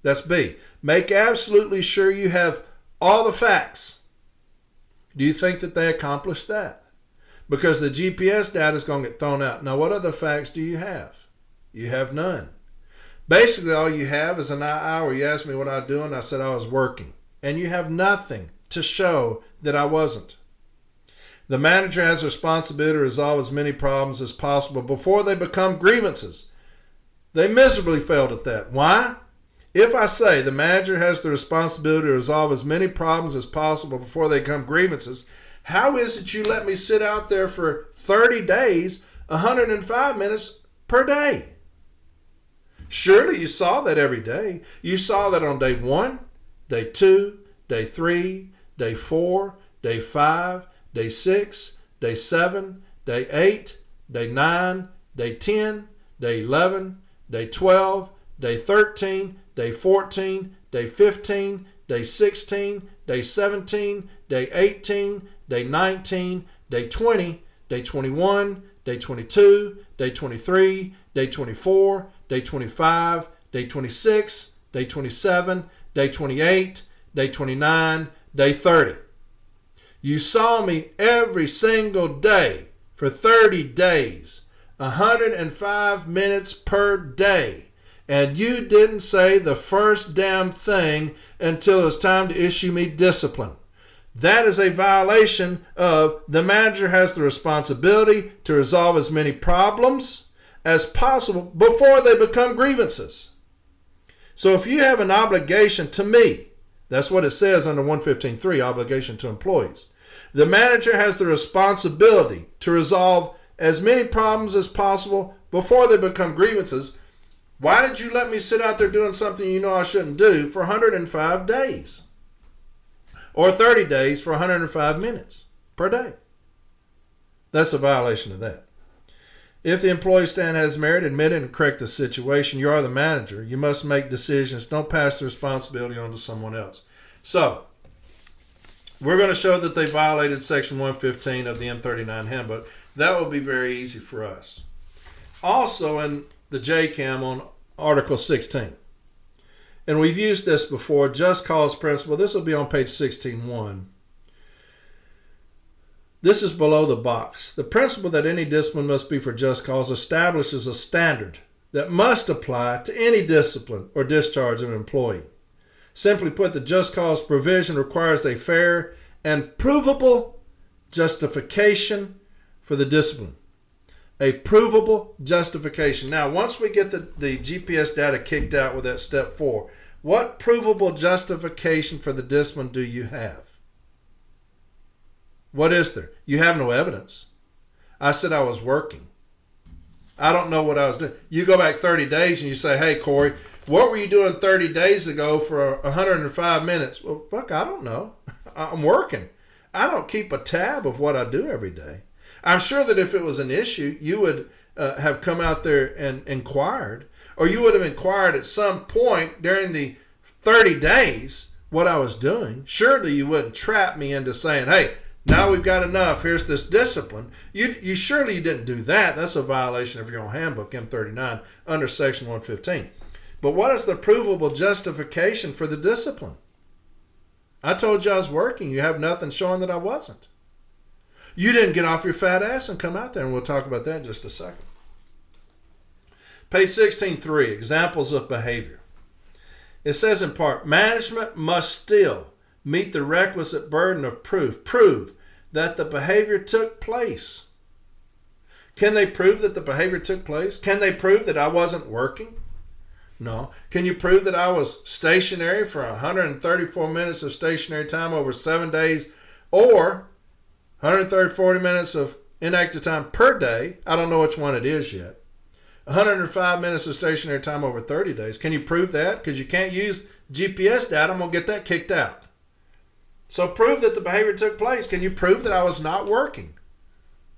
That's B. Make absolutely sure you have all the facts. Do you think that they accomplished that? Because the GPS data is going to get thrown out. Now, what other facts do you have? You have none. Basically, all you have is an II where you asked me what I was doing. I said I was working. And you have nothing to show that I wasn't. The manager has a responsibility to resolve as many problems as possible before they become grievances. They miserably failed at that. Why? If I say the manager has the responsibility to resolve as many problems as possible before they become grievances, how is it you let me sit out there for 30 days, 105 minutes per day? Surely you saw that every day. You saw that on day 1, day 2, day 3, day 4, day 5, day 6, day 7, day 8, day 9, day 10, day 11, day 12, day 13, day 14, day 15, day 16, day 17, day 18, day 19, day 20, day 21, day 22, day 23, day 24, day 25, day 26, day 27, day 28, day 29, day 30. You saw me every single day for 30 days, 105 minutes per day. And you didn't say the first damn thing until it was time to issue me discipline. That is a violation of the manager has the responsibility to resolve as many problems as possible before they become grievances. So if you have an obligation to me, that's what it says under 115.3, obligation to employees. The manager has the responsibility to resolve as many problems as possible before they become grievances. Why did you let me sit out there doing something you know I shouldn't do for 105 days? Or 30 days for 105 minutes per day? That's a violation of that. If the employee stand has merit, admit it and correct the situation. You are the manager. You must make decisions. Don't pass the responsibility on to someone else. So, we're going to show that they violated Section 115 of the M39 Handbook. That will be very easy for us. Also, in the JCAM on Article 16. And we've used this before, just cause principle. This will be on page 16.1. This is below the box. The principle that any discipline must be for just cause establishes a standard that must apply to any discipline or discharge of an employee. Simply put, the just cause provision requires a fair and provable justification for the discipline. A provable justification. Now, once we get the GPS data kicked out with that step 4, what provable justification for the discipline do you have? What is there? You have no evidence. I said I was working. I don't know what I was doing. You go back 30 days and you say, hey, Corey, what were you doing 30 days ago for 105 minutes? Well, fuck, I don't know. I'm working. I don't keep a tab of what I do every day. I'm sure that if it was an issue, you would have come out there and inquired, or you would have inquired at some point during the 30 days what I was doing. Surely you wouldn't trap me into saying, hey, now we've got enough, here's this discipline. You surely didn't do that. That's a violation of your own handbook, M39, under Section 115. But what is the provable justification for the discipline? I told you I was working. You have nothing showing that I wasn't. You didn't get off your fat ass and come out there, and we'll talk about that in just a second. Page 16.3, examples of behavior. It says in part, management must still meet the requisite burden of proof. Prove that the behavior took place. Can they prove that the behavior took place? Can they prove that I wasn't working? No. Can you prove that I was stationary for 134 minutes of stationary time over 7 days, or 140 minutes of inactive time per day? I don't know which one it is yet. 105 minutes of stationary time over 30 days. Can you prove that? Because you can't use GPS data. I'm going to get that kicked out. So prove that the behavior took place. Can you prove that I was not working?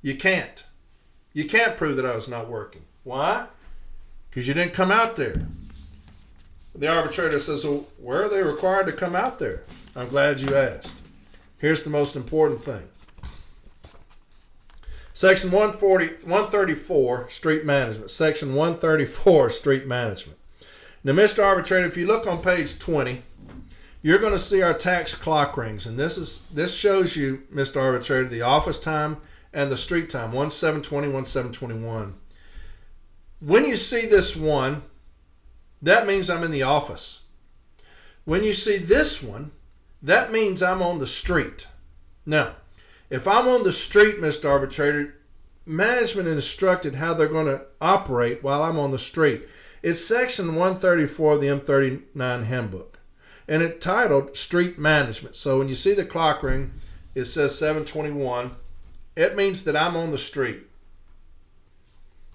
You can't. You can't prove that I was not working. Why? Because you didn't come out there. The arbitrator says, well, where are they required to come out there? I'm glad you asked. Here's the most important thing. Section 134, street management. Section 134, street management. Now, Mr. Arbitrator, if you look on page 20, you're going to see our tax clock rings. And this shows you, Mr. Arbitrator, the office time and the street time, 1720, 1721. When you see this one, that means I'm in the office. When you see this one, that means I'm on the street. Now, if I'm on the street, Mr. Arbitrator, management instructed how they're going to operate while I'm on the street. It's section 134 of the M39 handbook, and it's titled Street Management. So when you see the clock ring, it says 7:21. It means that I'm on the street.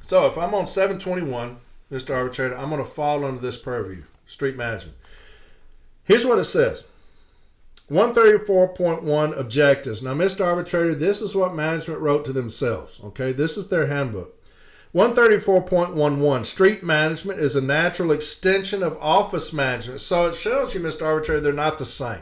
So if I'm on 7:21, Mr. Arbitrator, I'm going to fall under this purview, street management. Here's what it says. 134.1 objectives. Now, Mr. Arbitrator, this is what management wrote to themselves. Okay, this is their handbook. 134.11, street management is a natural extension of office management. So it shows you, Mr. Arbitrator, they're not the same.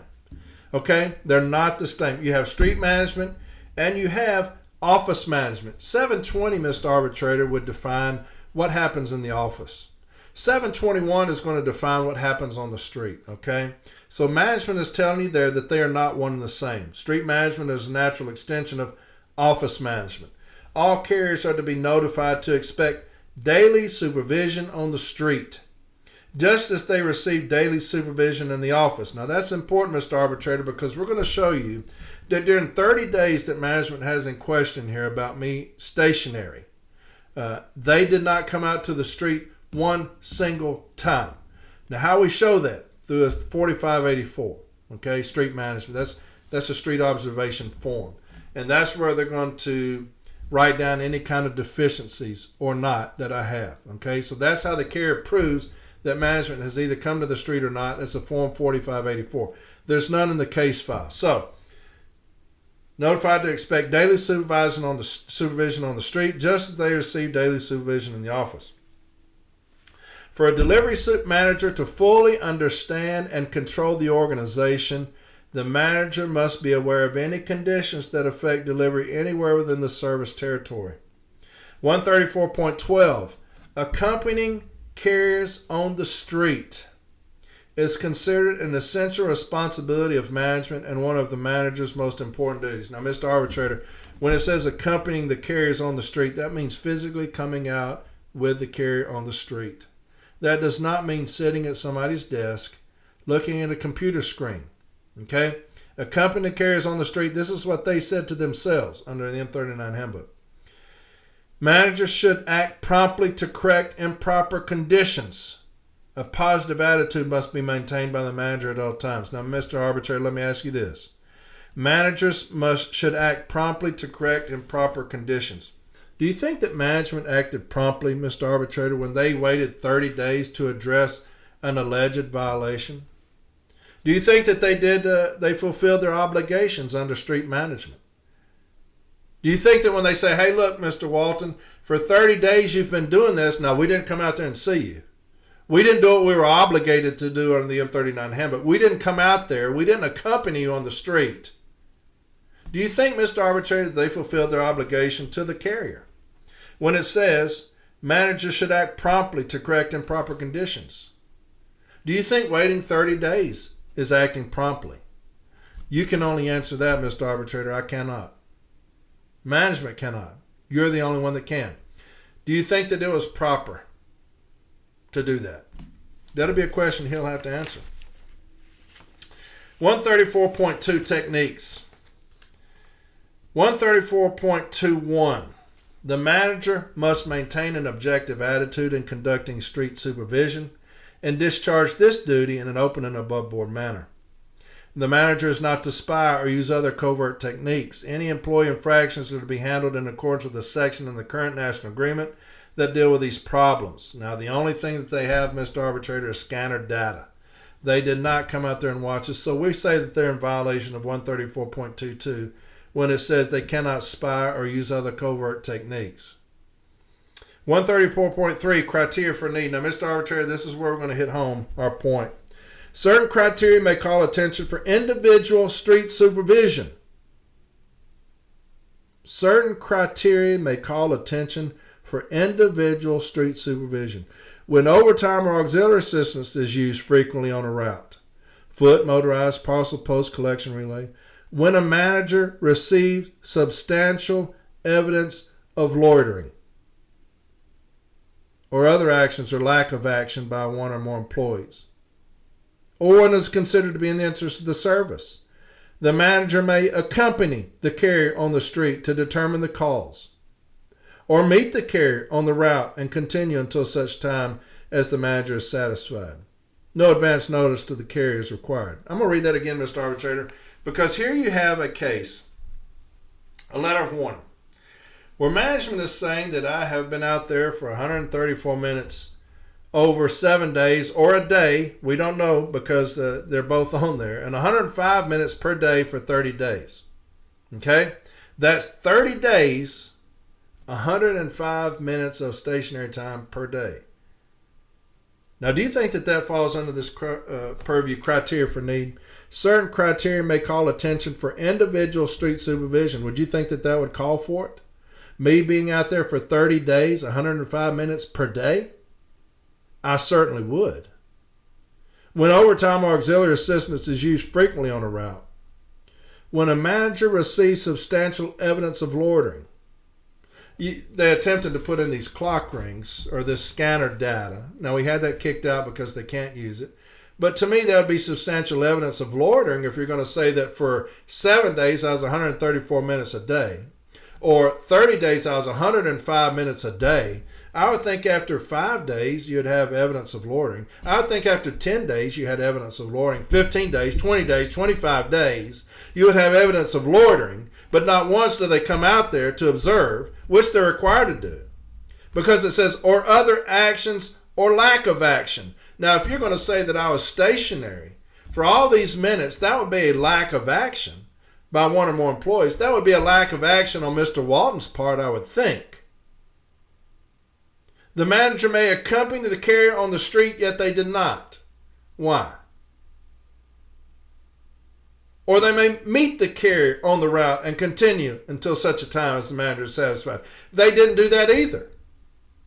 Okay, they're not the same. You have street management and you have office management. 720, Mr. Arbitrator, would define what happens in the office. 721 is going to define what happens on the street, okay? So management is telling you there that they are not one and the same. Street management is a natural extension of office management. All carriers are to be notified to expect daily supervision on the street, just as they receive daily supervision in the office. Now that's important, Mr. Arbitrator, because we're going to show you that during 30 days that management has in question here about me stationary, they did not come out to the street one single time. Now how we show that? Through a 4584, okay, street management. That's a street observation form. And that's where they're going to write down any kind of deficiencies or not that I have, okay? So that's how the carrier proves that management has either come to the street or not. That's a form 4584. There's none in the case file. So, notified to expect daily supervision on the street, just as they receive daily supervision in the office. For a delivery manager to fully understand and control the organization, the manager must be aware of any conditions that affect delivery anywhere within the service territory. 134.12, accompanying carriers on the street is considered an essential responsibility of management and one of the manager's most important duties. Now, Mr. Arbitrator, when it says accompanying the carriers on the street, that means physically coming out with the carrier on the street. That does not mean sitting at somebody's desk looking at a computer screen. Okay? Accompanying the carriers on the street, this is what they said to themselves under the M39 handbook. Managers should act promptly to correct improper conditions. A positive attitude must be maintained by the manager at all times. Now, Mr. Arbitrator, let me ask you this. Managers should act promptly to correct improper conditions. Do you think that management acted promptly, Mr. Arbitrator, when they waited 30 days to address an alleged violation? Do you think that they fulfilled their obligations under street management? Do you think that when they say, hey, look, Mr. Walton, for 30 days you've been doing this, now we didn't come out there and see you. We didn't do what we were obligated to do under the M39 handbook. We didn't come out there. We didn't accompany you on the street. Do you think, Mr. Arbitrator, that they fulfilled their obligation to the carrier? When it says managers should act promptly to correct improper conditions, do you think waiting 30 days is acting promptly? You can only answer that, Mr. Arbitrator. I cannot. Management cannot. You're the only one that can. Do you think that it was proper to do that? That'll be a question he'll have to answer. 134.2 techniques. 134.21. The manager must maintain an objective attitude in conducting street supervision and discharge this duty in an open and above-board manner. The manager is not to spy or use other covert techniques. Any employee infractions are to be handled in accordance with the section in the current national agreement that deal with these problems. Now, the only thing that they have, Mr. Arbitrator, is scanner data. They did not come out there and watch us, so we say that they're in violation of 134.22 when it says they cannot spy or use other covert techniques. 134.3, criteria for need. Now, Mr. Arbitrator, this is where we're going to hit home our point. Certain criteria may call attention for individual street supervision. Certain criteria may call attention for individual street supervision. When overtime or auxiliary assistance is used frequently on a route, foot, motorized, parcel, post, collection relay, when a manager receives substantial evidence of loitering or other actions or lack of action by one or more employees, or when it is considered to be in the interest of the service, the manager may accompany the carrier on the street to determine the cause, or meet the carrier on the route and continue until such time as the manager is satisfied. No advance notice to the carrier is required. I'm going to read that again, Mr. Arbitrator, because here you have a case, a letter of warning, where management is saying that I have been out there for 134 minutes over 7 days or a day. We don't know because they're both on there. And 105 minutes per day for 30 days. Okay? That's 30 days, 105 minutes of stationary time per day. Now, do you think that falls under this purview criteria for need? Certain criteria may call attention for individual street supervision. Would you think that would call for it? Me being out there for 30 days, 105 minutes per day? I certainly would. When overtime or auxiliary assistance is used frequently on a route. When a manager receives substantial evidence of loitering. They attempted to put in these clock rings or this scanner data. Now, we had that kicked out because they can't use it. But to me, that would be substantial evidence of loitering if you're going to say that for 7 days I was 134 minutes a day. Or 30 days I was 105 minutes a day. I would think after 5 days you'd have evidence of loitering. I would think after 10 days you had evidence of loitering. 15 days, 20 days, 25 days, you would have evidence of loitering. But not once do they come out there to observe, which they're required to do. Because it says, or other actions or lack of action. Now, if you're going to say that I was stationary for all these minutes, that would be a lack of action by one or more employees. That would be a lack of action on Mr. Walton's part, I would think. The manager may accompany the carrier on the street, yet they did not. Why? Or they may meet the carrier on the route and continue until such a time as the manager is satisfied. They didn't do that either.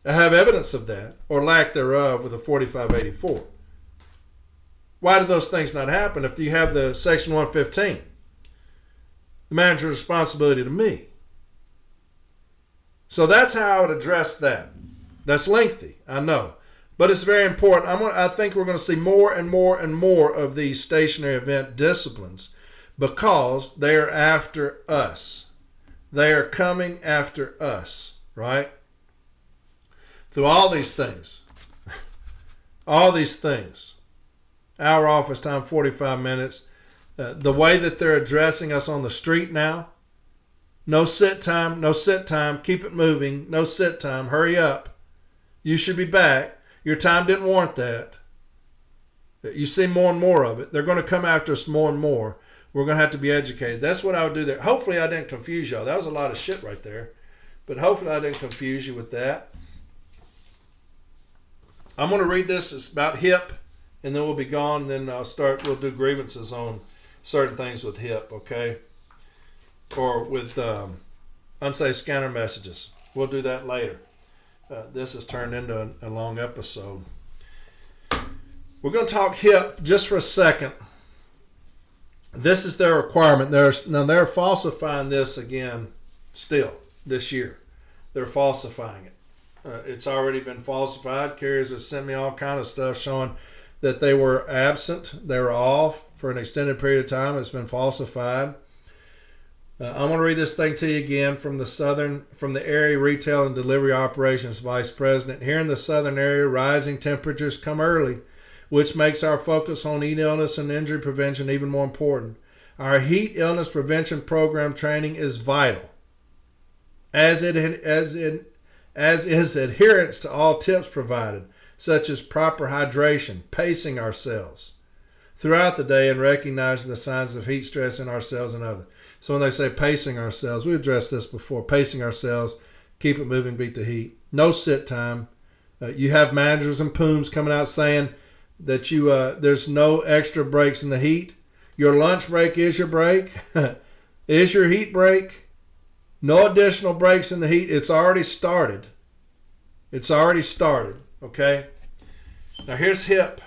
I have evidence of that, or lack thereof, with a 4584. Why did those things not happen if you have the Section 115? The manager's responsibility to me. So that's how I would address that. That's lengthy, I know. But it's very important. I think we're going to see more and more and more of these stationary event disciplines because they are after us. They are coming after us, right? Through all these things. Hour office time, 45 minutes. The way that they're addressing us on the street now. No sit time, keep it moving, no sit time, hurry up. You should be back. Your time didn't warrant that. You see more and more of it. They're going to come after us more and more. We're going to have to be educated. That's what I would do there. Hopefully I didn't confuse y'all. That was a lot of shit right there. But hopefully I didn't confuse you with that. I'm going to read this. It's about HIPP, and then we'll be gone. Then we'll do grievances on certain things with HIPP, okay? Or with unsafe scanner messages. We'll do that later. This has turned into a long episode. We're going to talk HIPP just for a second. This is their requirement. They're falsifying this again still this year. They're falsifying it. It's already been falsified. Carriers have sent me all kind of stuff showing that they were absent. They were off for an extended period of time. It's been falsified. I'm going to read this thing to you again from the area retail and delivery operations vice president. Here in the southern area, rising temperatures come early, which makes our focus on heat illness and injury prevention even more important. Our heat illness prevention program training is vital, as is adherence to all tips provided, such as proper hydration, pacing ourselves throughout the day, and recognizing the signs of heat stress in ourselves and others. So when they say pacing ourselves, we addressed this before. Pacing ourselves, keep it moving, beat the heat. No sit time. You have managers and POOMs coming out saying that there's no extra breaks in the heat. Your lunch break is your break. Is your heat break. No additional breaks in the heat. It's already started. Okay? Now here's HIPP.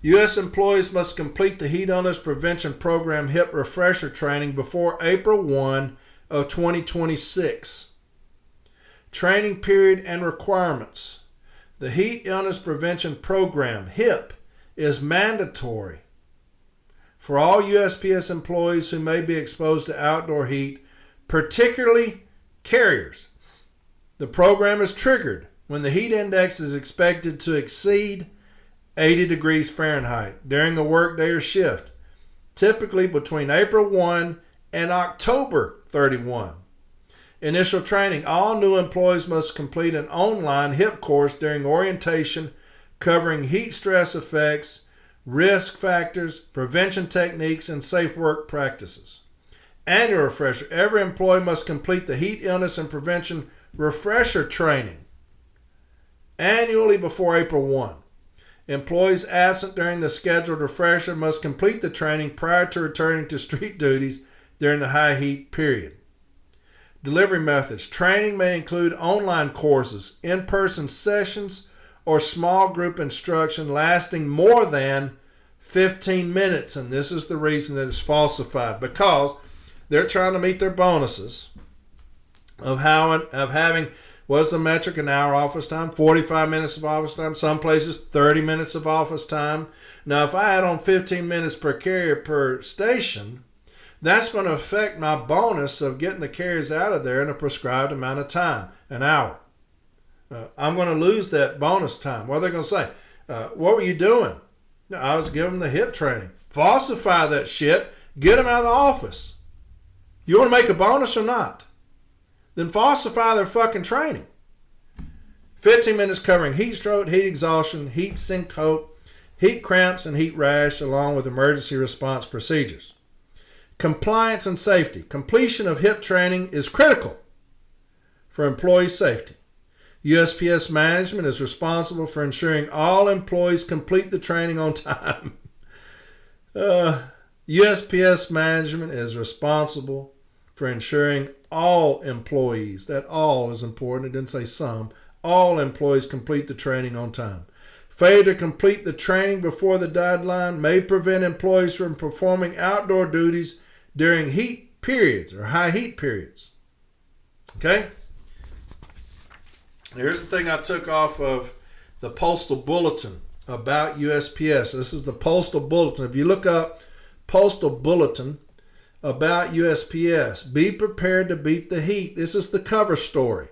U.S. employees must complete the Heat Illness Prevention Program HIPP refresher training before April 1 of 2026. Training period and requirements. The Heat Illness Prevention Program, HIPP, is mandatory for all USPS employees who may be exposed to outdoor heat, particularly carriers. The program is triggered when the heat index is expected to exceed 80 degrees Fahrenheit during a workday or shift, typically between April 1 and October 31. Initial training. All new employees must complete an online HIPP course during orientation covering heat stress effects, risk factors, prevention techniques, and safe work practices. Annual refresher. Every employee must complete the heat illness and prevention refresher training annually before April 1. Employees absent during the scheduled refresher must complete the training prior to returning to street duties during the high heat period. Delivery methods. Training may include online courses, in-person sessions, or small group instruction lasting more than 15 minutes. And this is the reason that it's falsified, because they're trying to meet their bonuses of having, what's the metric, an hour office time, 45 minutes of office time, some places 30 minutes of office time. Now, if I add on 15 minutes per carrier per station, that's going to affect my bonus of getting the carriers out of there in a prescribed amount of time, an hour. I'm going to lose that bonus time. What are they going to say? What were you doing? No, I was giving them the HIPP training. Falsify that shit. Get them out of the office. You want to make a bonus or not? Then falsify their fucking training. 15 minutes covering heat stroke, heat exhaustion, heat syncope, heat cramps, and heat rash, along with emergency response procedures. Compliance and safety. Completion of HIPP training is critical for employee safety. USPS management is responsible for ensuring all employees complete the training on time. USPS management is responsible for ensuring all employees, that all is important, it didn't say some, all employees complete the training on time. Failure to complete the training before the deadline may prevent employees from performing outdoor duties during heat periods or high heat periods. Okay? Here's the thing I took off of the Postal Bulletin about USPS. This is the Postal Bulletin. If you look up Postal Bulletin about USPS, be prepared to beat the heat. This is the cover story.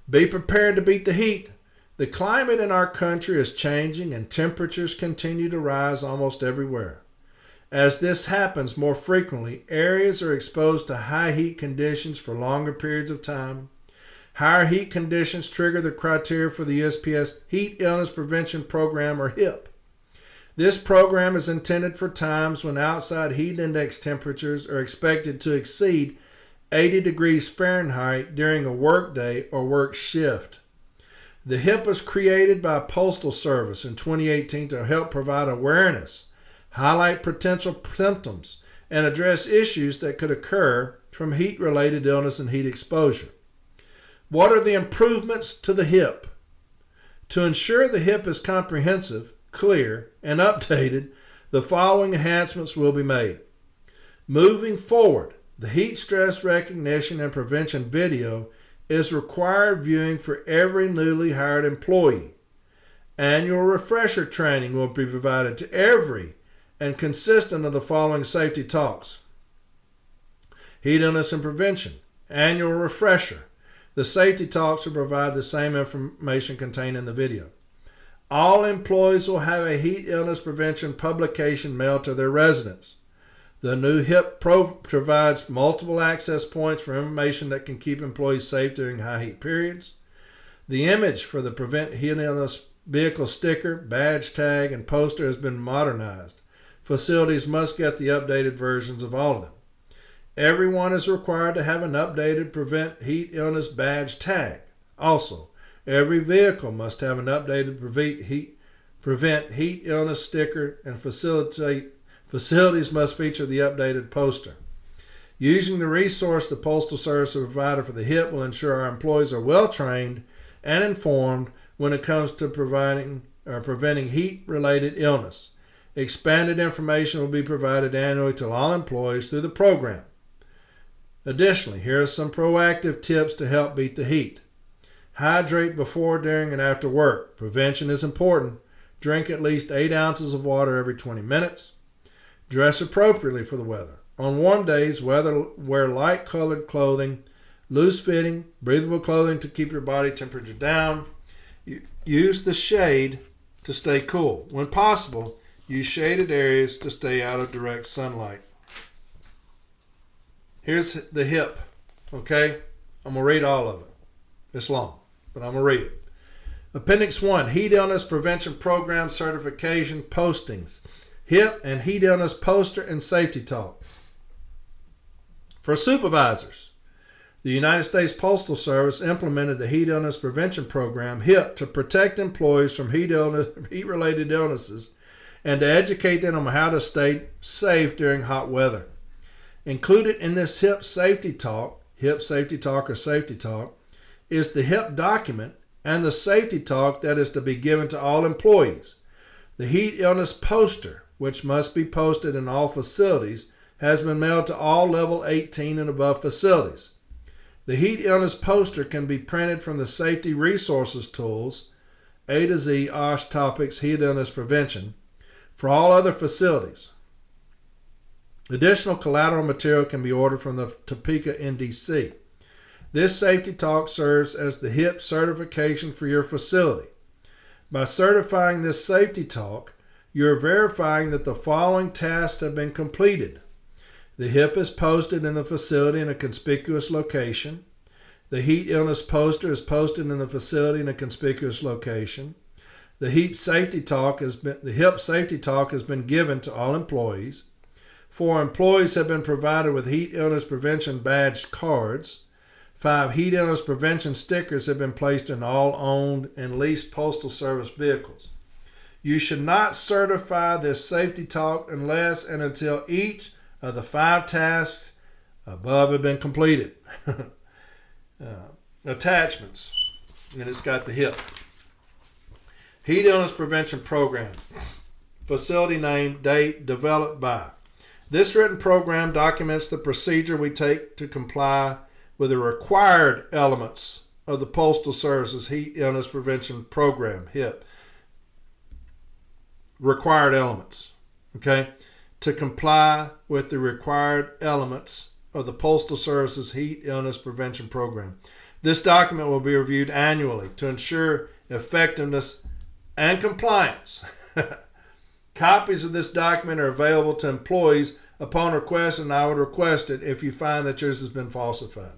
Be prepared to beat the heat. The climate in our country is changing and temperatures continue to rise almost everywhere. As this happens more frequently, areas are exposed to high heat conditions for longer periods of time. Higher heat conditions trigger the criteria for the USPS Heat Illness Prevention Program, or HIPP. This program is intended for times when outside heat index temperatures are expected to exceed 80 degrees Fahrenheit during a workday or work shift. The HIPP was created by Postal Service in 2018 to help provide awareness, highlight potential symptoms, and address issues that could occur from heat-related illness and heat exposure. What are the improvements to the HIPP? To ensure the HIPP is comprehensive, clear, and updated, the following enhancements will be made. Moving forward, the heat stress recognition and prevention video is required viewing for every newly hired employee. Annual refresher training will be provided to every and consistent of the following safety talks. Heat illness and prevention, annual refresher. The safety talks will provide the same information contained in the video. All employees will have a heat illness prevention publication mailed to their residents. The new HIPP provides multiple access points for information that can keep employees safe during high heat periods. The image for the Prevent Heat Illness vehicle sticker, badge tag, and poster has been modernized. Facilities must get the updated versions of all of them. Everyone is required to have an updated Prevent Heat Illness badge tag. Also, every vehicle must have an updated Prevent Heat Illness sticker, and facilities must feature the updated poster. Using the resource the Postal Service provided for the HIPP will ensure our employees are well trained and informed when it comes to preventing heat-related illness. Expanded information will be provided annually to all employees through the program. Additionally, here are some proactive tips to help beat the heat. Hydrate before, during, and after work. Prevention is important. Drink at least 8 ounces of water every 20 minutes. Dress appropriately for the weather. On warm days, wear light-colored clothing, loose-fitting, breathable clothing to keep your body temperature down. Use the shade to stay cool. When possible, use shaded areas to stay out of direct sunlight. Here's the HIPP, okay? I'm going to read all of it. It's long, but I'm going to read it. Appendix 1, Heat Illness Prevention Program Certification Postings. HIPP and Heat Illness Poster and Safety Talk. For supervisors, the United States Postal Service implemented the Heat Illness Prevention Program, HIPP, to protect employees from heat-related illnesses and to educate them on how to stay safe during hot weather. Included in this HIPP Safety Talk, HIPP Safety Talk or Safety Talk, is the HIPP document and the Safety Talk that is to be given to all employees. The Heat Illness Poster, which must be posted in all facilities, has been mailed to all level 18 and above facilities. The Heat Illness Poster can be printed from the Safety Resources Tools, A to Z, OSH Topics, Heat Illness Prevention, for all other facilities. Additional collateral material can be ordered from the Topeka NDC. This Safety Talk serves as the HIPP certification for your facility. By certifying this Safety Talk, you are verifying that the following tasks have been completed. The HIPP is posted in the facility in a conspicuous location. The Heat Illness Poster is posted in the facility in a conspicuous location. The HIPP Safety Talk has been given to all employees. 4 employees have been provided with Heat Illness Prevention badged cards. 5 Heat Illness Prevention stickers have been placed in all owned and leased Postal Service vehicles. You should not certify this Safety Talk unless and until each of the 5 tasks above have been completed. Attachments. And it's got the HIPP. Heat Illness Prevention Program. Facility name, date, developed by. This written program documents the procedure we take to comply with the required elements of the Postal Service's Heat Illness Prevention Program, HIPP. Required elements, okay? To comply with the required elements of the Postal Service's Heat Illness Prevention Program. This document will be reviewed annually to ensure effectiveness and compliance. Copies of this document are available to employees upon request, and I would request it if you find that yours has been falsified.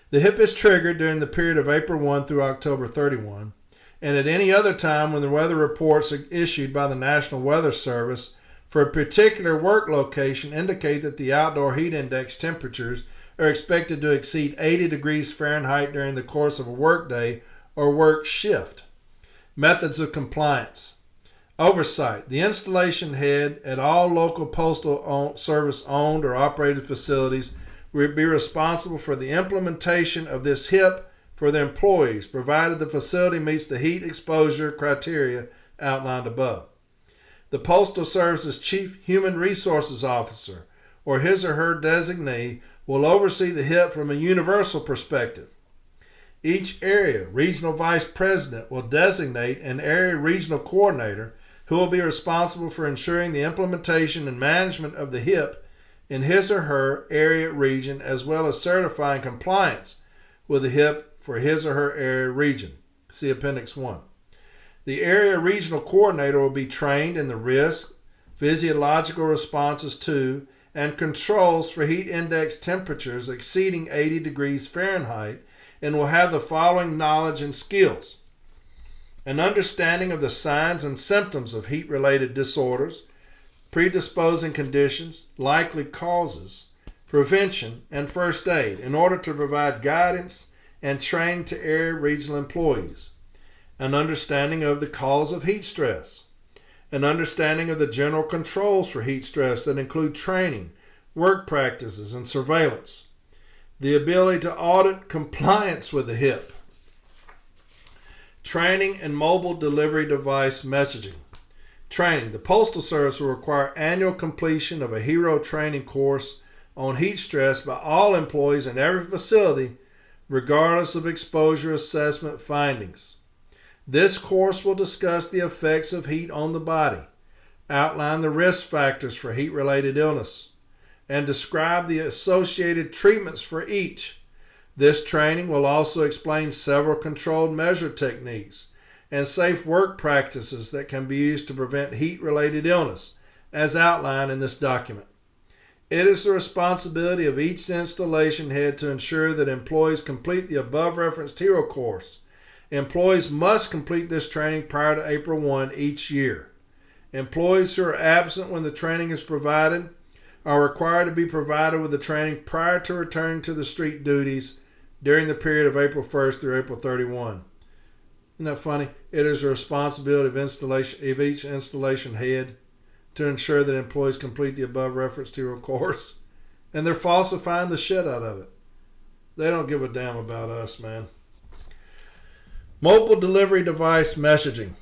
The HIPP is triggered during the period of April 1 through October 31, and at any other time when the weather reports are issued by the National Weather Service for a particular work location indicate that the outdoor heat index temperatures are expected to exceed 80 degrees Fahrenheit during the course of a workday or work shift. Methods of compliance. Oversight. The installation head at all local Postal Service owned or operated facilities will be responsible for the implementation of this HIPP for their employees, provided the facility meets the heat exposure criteria outlined above. The Postal Service's Chief Human Resources Officer or his or her designee will oversee the HIPP from a universal perspective. Each area regional vice president will designate an area regional coordinator who will be responsible for ensuring the implementation and management of the HIPP in his or her area region, as well as certifying compliance with the HIPP for his or her area region. See Appendix 1. The area regional coordinator will be trained in the risk, physiological responses to, and controls for heat index temperatures exceeding 80 degrees Fahrenheit and will have the following knowledge and skills: an understanding of the signs and symptoms of heat-related disorders, predisposing conditions, likely causes, prevention, and first aid in order to provide guidance and training to area regional employees, an understanding of the cause of heat stress, an understanding of the general controls for heat stress that include training, work practices, and surveillance, the ability to audit compliance with the HIPP, training and mobile delivery device messaging. Training. The Postal Service will require annual completion of a HERO training course on heat stress by all employees in every facility, regardless of exposure assessment findings. This course will discuss the effects of heat on the body, outline the risk factors for heat-related illness, and describe the associated treatments for each. This training will also explain several controlled measure techniques, and safe work practices that can be used to prevent heat-related illness, as outlined in this document. It is the responsibility of each installation head to ensure that employees complete the above-referenced HERO course. Employees must complete this training prior to April 1 each year. Employees who are absent when the training is provided are required to be provided with the training prior to returning to the street duties during the period of April 1st through April 31. Isn't that funny? It is the responsibility of each installation head to ensure that employees complete the above referenced HERO course. And they're falsifying the shit out of it. They don't give a damn about us, man. Mobile delivery device messaging.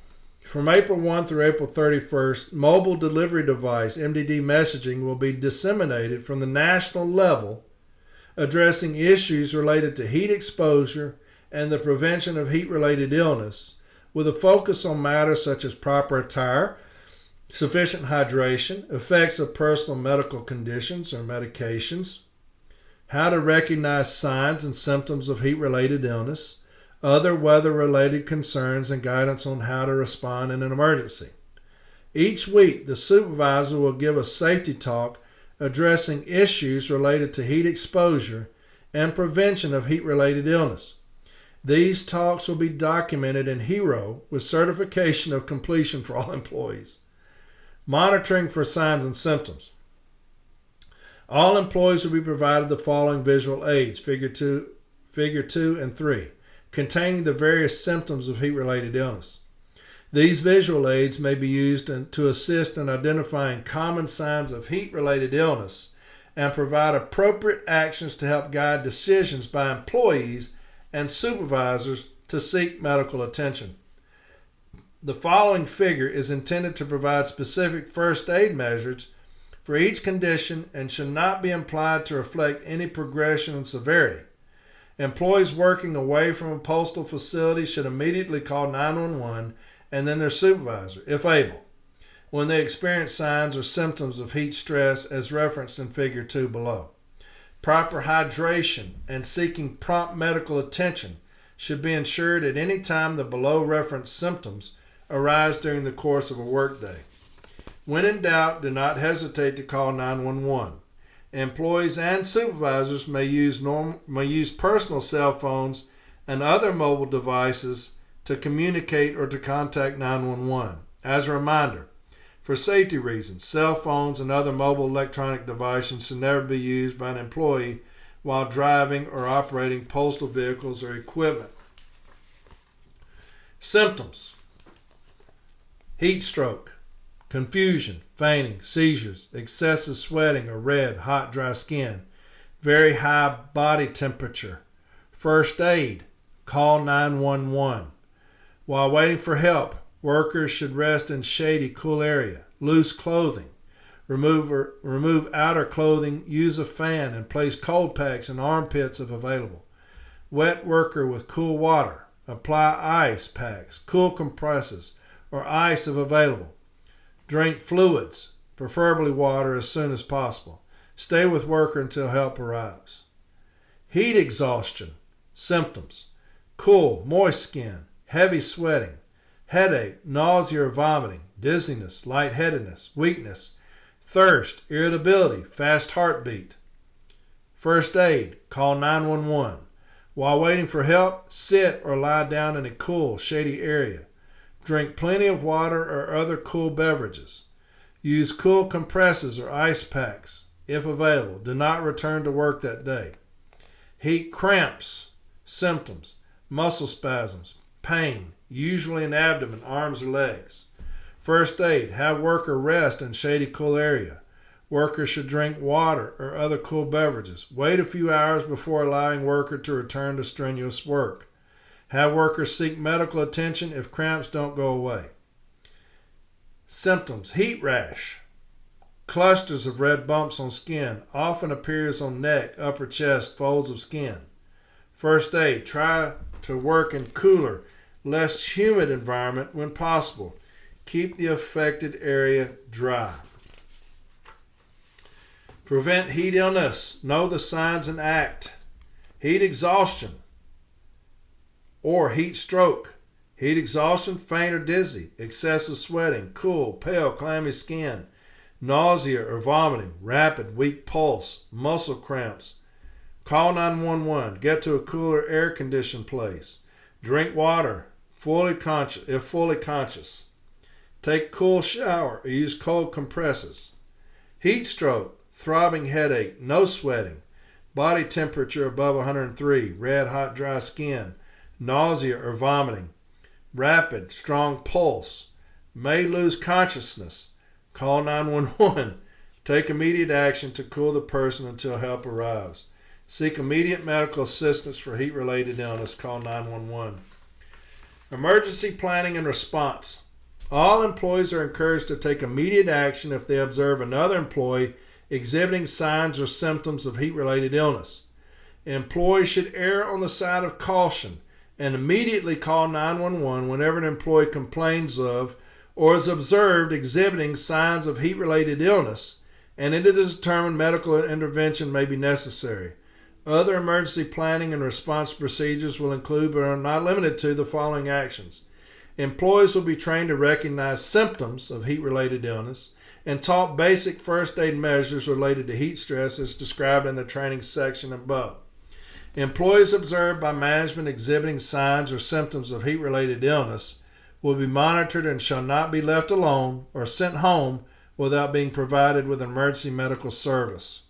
From April 1 through April 31st, mobile delivery device MDD messaging will be disseminated from the national level, addressing issues related to heat exposure and the prevention of heat-related illness, with a focus on matters such as proper attire, sufficient hydration, effects of personal medical conditions or medications, how to recognize signs and symptoms of heat-related illness, other weather-related concerns, and guidance on how to respond in an emergency. Each week, the supervisor will give a safety talk addressing issues related to heat exposure and prevention of heat-related illness. These talks will be documented in HERO with certification of completion for all employees. Monitoring for signs and symptoms. All employees will be provided the following visual aids, Figure 2 and 3, containing the various symptoms of heat-related illness. These visual aids may be used to assist in identifying common signs of heat-related illness and provide appropriate actions to help guide decisions by employees and supervisors to seek medical attention. The following figure is intended to provide specific first aid measures for each condition and should not be implied to reflect any progression in severity. Employees working away from a postal facility should immediately call 911 and then their supervisor, if able, when they experience signs or symptoms of heat stress as referenced in Figure 2 below. Proper hydration and seeking prompt medical attention should be ensured at any time the below referenced symptoms arise during the course of a workday. When in doubt, do not hesitate to call 911. Employees and supervisors may use personal cell phones and other mobile devices to communicate or to contact 911. As a reminder, for safety reasons, cell phones and other mobile electronic devices should never be used by an employee while driving or operating postal vehicles or equipment. Symptoms: heat stroke, confusion, fainting, seizures, excessive sweating or red, hot, dry skin, very high body temperature. First aid: call 911. While waiting for help, workers should rest in shady, cool area. Loose clothing: remove outer clothing, use a fan, and place cold packs in armpits if available. Wet worker with cool water: apply ice packs, cool compresses, or ice if available. Drink fluids, preferably water, as soon as possible. Stay with worker until help arrives. Heat exhaustion. Symptoms: cool, moist skin, heavy sweating, headache, nausea or vomiting, dizziness, lightheadedness, weakness, thirst, irritability, fast heartbeat. First aid: call 911. While waiting for help, sit or lie down in a cool, shady area. Drink plenty of water or other cool beverages. Use cool compresses or ice packs if available. Do not return to work that day. Heat cramps. Symptoms: muscle spasms, pain, usually in abdomen, arms, or legs. First aid: have worker rest in shady, cool area. Worker should drink water or other cool beverages. Wait a few hours before allowing worker to return to strenuous work. Have workers seek medical attention if cramps don't go away. Symptoms: heat rash. Clusters of red bumps on skin, often appears on neck, upper chest, folds of skin. First aid: try to work in cooler, less humid environment when possible. Keep the affected area dry. Prevent heat illness. Know the signs and act. Heat exhaustion or heat stroke. heat exhaustion, faint or dizzy, excessive sweating, cool, pale, clammy skin, nausea or vomiting, rapid, weak pulse, muscle cramps. Call 911. Get to a cooler, air-conditioned place. Drink water if fully conscious. Take cool shower or use cold compresses. Heat stroke, throbbing headache, no sweating, body temperature above 103, red, hot, dry skin, nausea or vomiting, rapid, strong pulse, may lose consciousness. Call 911. Take immediate action to cool the person until help arrives. Seek immediate medical assistance for heat-related illness. Call 911. Emergency planning and response. All employees are encouraged to take immediate action if they observe another employee exhibiting signs or symptoms of heat-related illness. Employees should err on the side of caution and immediately call 911 whenever an employee complains of or is observed exhibiting signs of heat-related illness, and it is determined medical intervention may be necessary. Other emergency planning and response procedures will include, but are not limited to, the following actions. Employees will be trained to recognize symptoms of heat-related illness and taught basic first aid measures related to heat stress as described in the training section above. Employees observed by management exhibiting signs or symptoms of heat-related illness will be monitored and shall not be left alone or sent home without being provided with emergency medical service.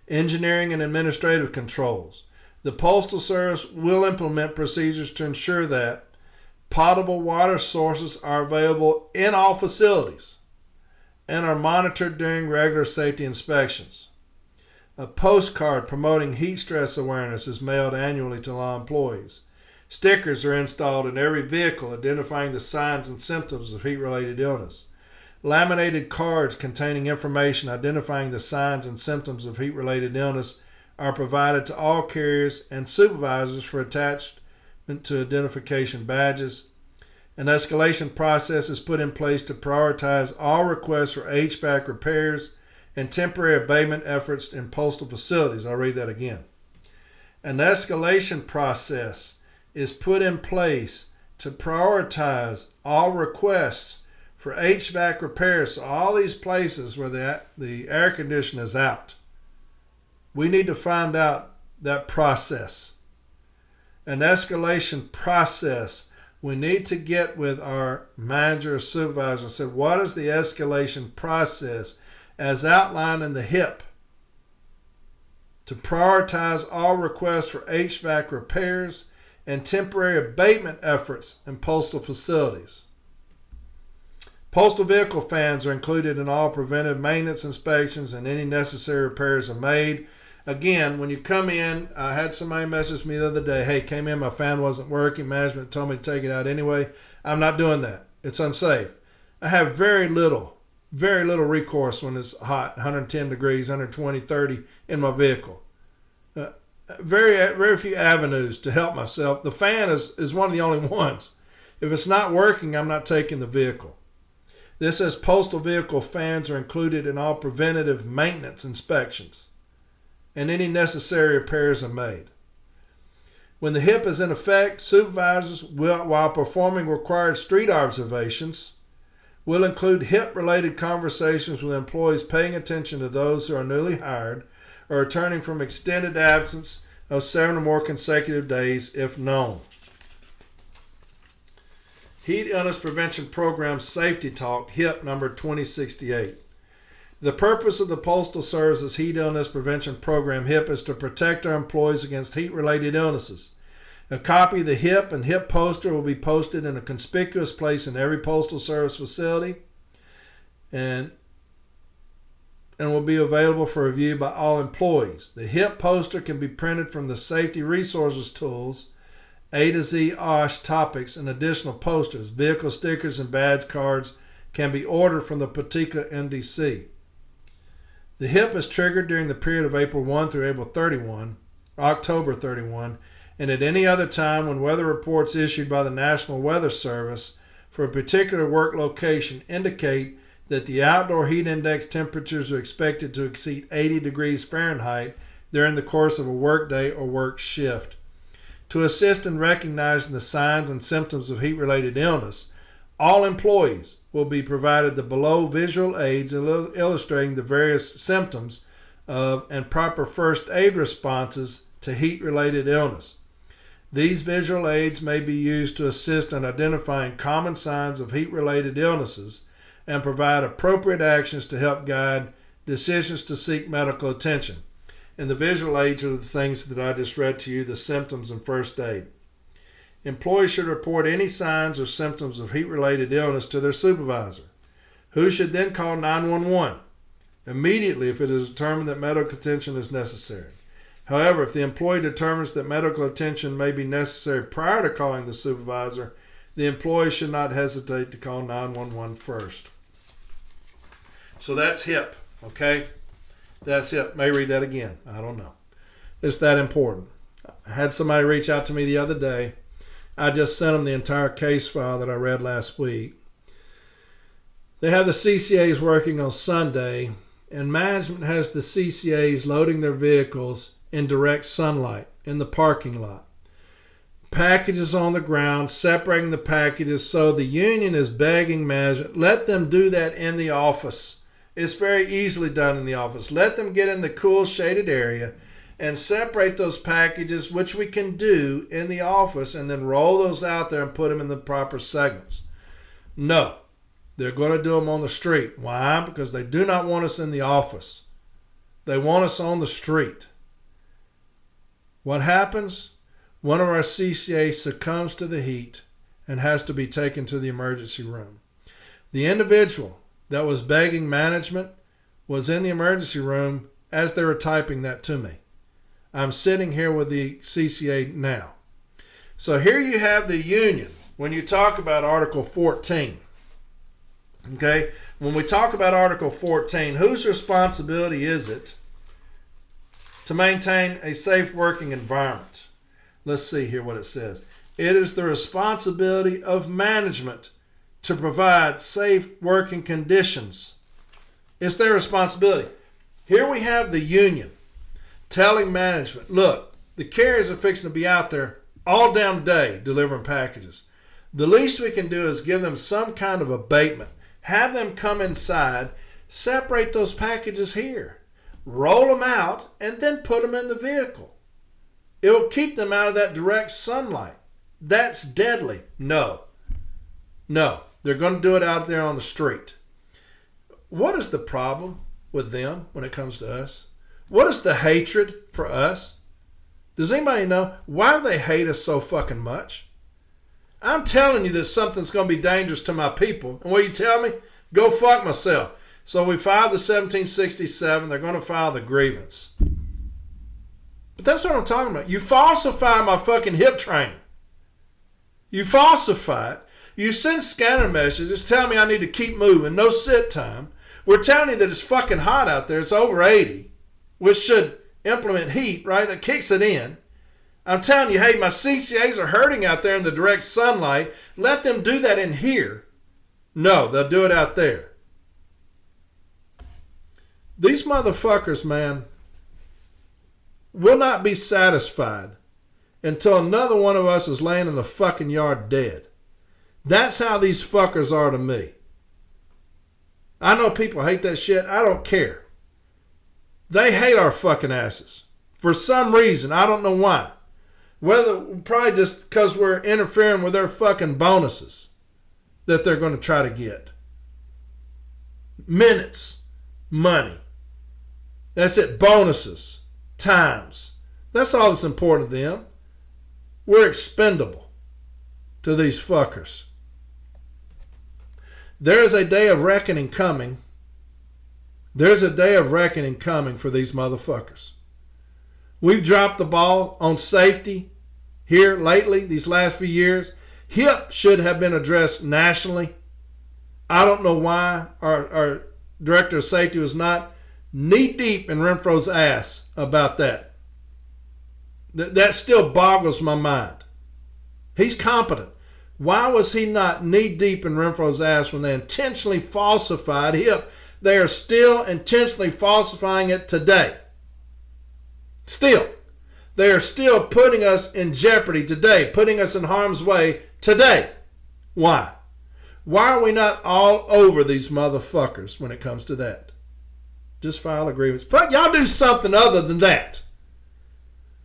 Engineering and administrative controls. The Postal Service will implement procedures to ensure that potable water sources are available in all facilities and are monitored during regular safety inspections. A postcard promoting heat stress awareness is mailed annually to all employees. Stickers are installed in every vehicle identifying the signs and symptoms of heat-related illness. Laminated cards containing information identifying the signs and symptoms of heat-related illness are provided to all carriers and supervisors for attachment to identification badges. An escalation process is put in place to prioritize all requests for HVAC repairs and temporary abatement efforts in postal facilities. I'll read that again. An escalation process is put in place to prioritize all requests for HVAC repairs. So all these places where the air conditioner is out, we need to find out that process. An escalation process. We need to get with our manager or supervisor and say, what is the escalation process as outlined in the HIPP to prioritize all requests for HVAC repairs and temporary abatement efforts in postal facilities. Postal vehicle fans are included in all preventive maintenance inspections, and any necessary repairs are made. Again, when you come in, I had somebody message me the other day, hey, came in, my fan wasn't working, management told me to take it out anyway. I'm not doing that. It's unsafe. I have very little recourse when it's hot, 110 degrees, 120, 30 in my vehicle. Very few avenues to help myself. The fan is one of the only ones. If it's not working, I'm not taking the vehicle. This says postal vehicle fans are included in all preventative maintenance inspections, and any necessary repairs are made. When the HIPP is in effect, supervisors will, while performing required street observations, will include HIPP-related conversations with employees paying attention to those who are newly hired or returning from extended absence of 7 or more consecutive days if known. Heat Illness Prevention Program Safety Talk, HIPP number 2068. The purpose of the Postal Service's Heat Illness Prevention Program, HIPP, is to protect our employees against heat-related illnesses. A copy of the HIPP and HIPP poster will be posted in a conspicuous place in every Postal Service facility and will be available for review by all employees. The HIPP poster can be printed from the Safety Resources Tools, A to Z OSH topics, and additional posters. Vehicle stickers and badge cards can be ordered from the Patika NDC. The HIPP is triggered during the period of April 1 through October 31, and at any other time when weather reports issued by the National Weather Service for a particular work location indicate that the outdoor heat index temperatures are expected to exceed 80 degrees Fahrenheit during the course of a work day or work shift. to assist in recognizing the signs and symptoms of heat-related illness, all employees will be provided the below visual aids illustrating the various symptoms of and proper first aid responses to heat-related illness. These visual aids may be used to assist in identifying common signs of heat-related illnesses and provide appropriate actions to help guide decisions to seek medical attention. And the visual aids are the things that I just read to you, the symptoms and first aid. Employees should report any signs or symptoms of heat-related illness to their supervisor, who should then call 911 immediately if it is determined that medical attention is necessary. However, if the employee determines that medical attention may be necessary prior to calling the supervisor, the employee should not hesitate to call 911 first. So that's HIPP, okay? That's HIPP. May read that again. I don't know. It's that important. I had somebody reach out to me the other day. I just sent them the entire case file that I read last week. They have the CCAs working on Sunday, and management has the CCAs loading their vehicles in direct sunlight in the parking lot. Packages on the ground, separating the packages, so the union is begging management, let them do that in the office. It's very easily done in the office. Let them get in the cool shaded area and separate those packages, which we can do in the office, and then roll those out there and put them in the proper segments. No, they're going to do them on the street. Why? Because they do not want us in the office. They want us on the street. What happens? One of our CCAs succumbs to the heat and has to be taken to the emergency room. The individual that was begging management was in the emergency room as they were typing that to me. I'm sitting here with the CCA now. So here you have the union when you talk about Article 14. Okay? When we talk about Article 14, whose responsibility is it to maintain a safe working environment? Let's see here what it says. It is the responsibility of management to provide safe working conditions. It's their responsibility. Here we have the union telling management, look, the carriers are fixing to be out there all damn day delivering packages. The least we can do is give them some kind of abatement. Have them come inside, separate those packages here, roll them out, and then put them in the vehicle. It will keep them out of that direct sunlight. That's deadly. No. They're going to do it out there on the street. What is the problem with them when it comes to us? What is the hatred for us? Does anybody know? Why do they hate us so fucking much? I'm telling you that something's going to be dangerous to my people. And what you tell me? Go fuck myself. So we filed the 1767. They're going to file the grievance. But that's what I'm talking about. You falsify my fucking HIPP training. You falsify it. You send scanner messages telling me I need to keep moving. No sit time. We're telling you that it's fucking hot out there. It's over 80. Which should implement heat, right? That kicks it in. I'm telling you, hey, my CCAs are hurting out there in the direct sunlight. Let them do that in here. No, they'll do it out there. These motherfuckers, man, will not be satisfied until another one of us is laying in the fucking yard dead. That's how these fuckers are to me. I know people hate that shit. I don't care. They hate our fucking asses. For some reason. I don't know why. Probably just because we're interfering with their fucking bonuses that they're going to try to get. Minutes. Money. That's it. Bonuses. Times. That's all that's important to them. We're expendable to these fuckers. There is a day of reckoning coming. There's a day of reckoning coming for these motherfuckers. We've dropped the ball on safety here lately, these last few years. HIPP should have been addressed nationally. I don't know why our director of safety was not knee deep in Renfro's ass about that. That still boggles my mind. He's competent. Why was he not knee deep in Renfro's ass when they intentionally falsified HIPP? They are still intentionally falsifying it today. Still. They are still putting us in jeopardy today, putting us in harm's way today. Why? Why are we not all over these motherfuckers when it comes to that? Just file a grievance. Fuck, y'all do something other than that.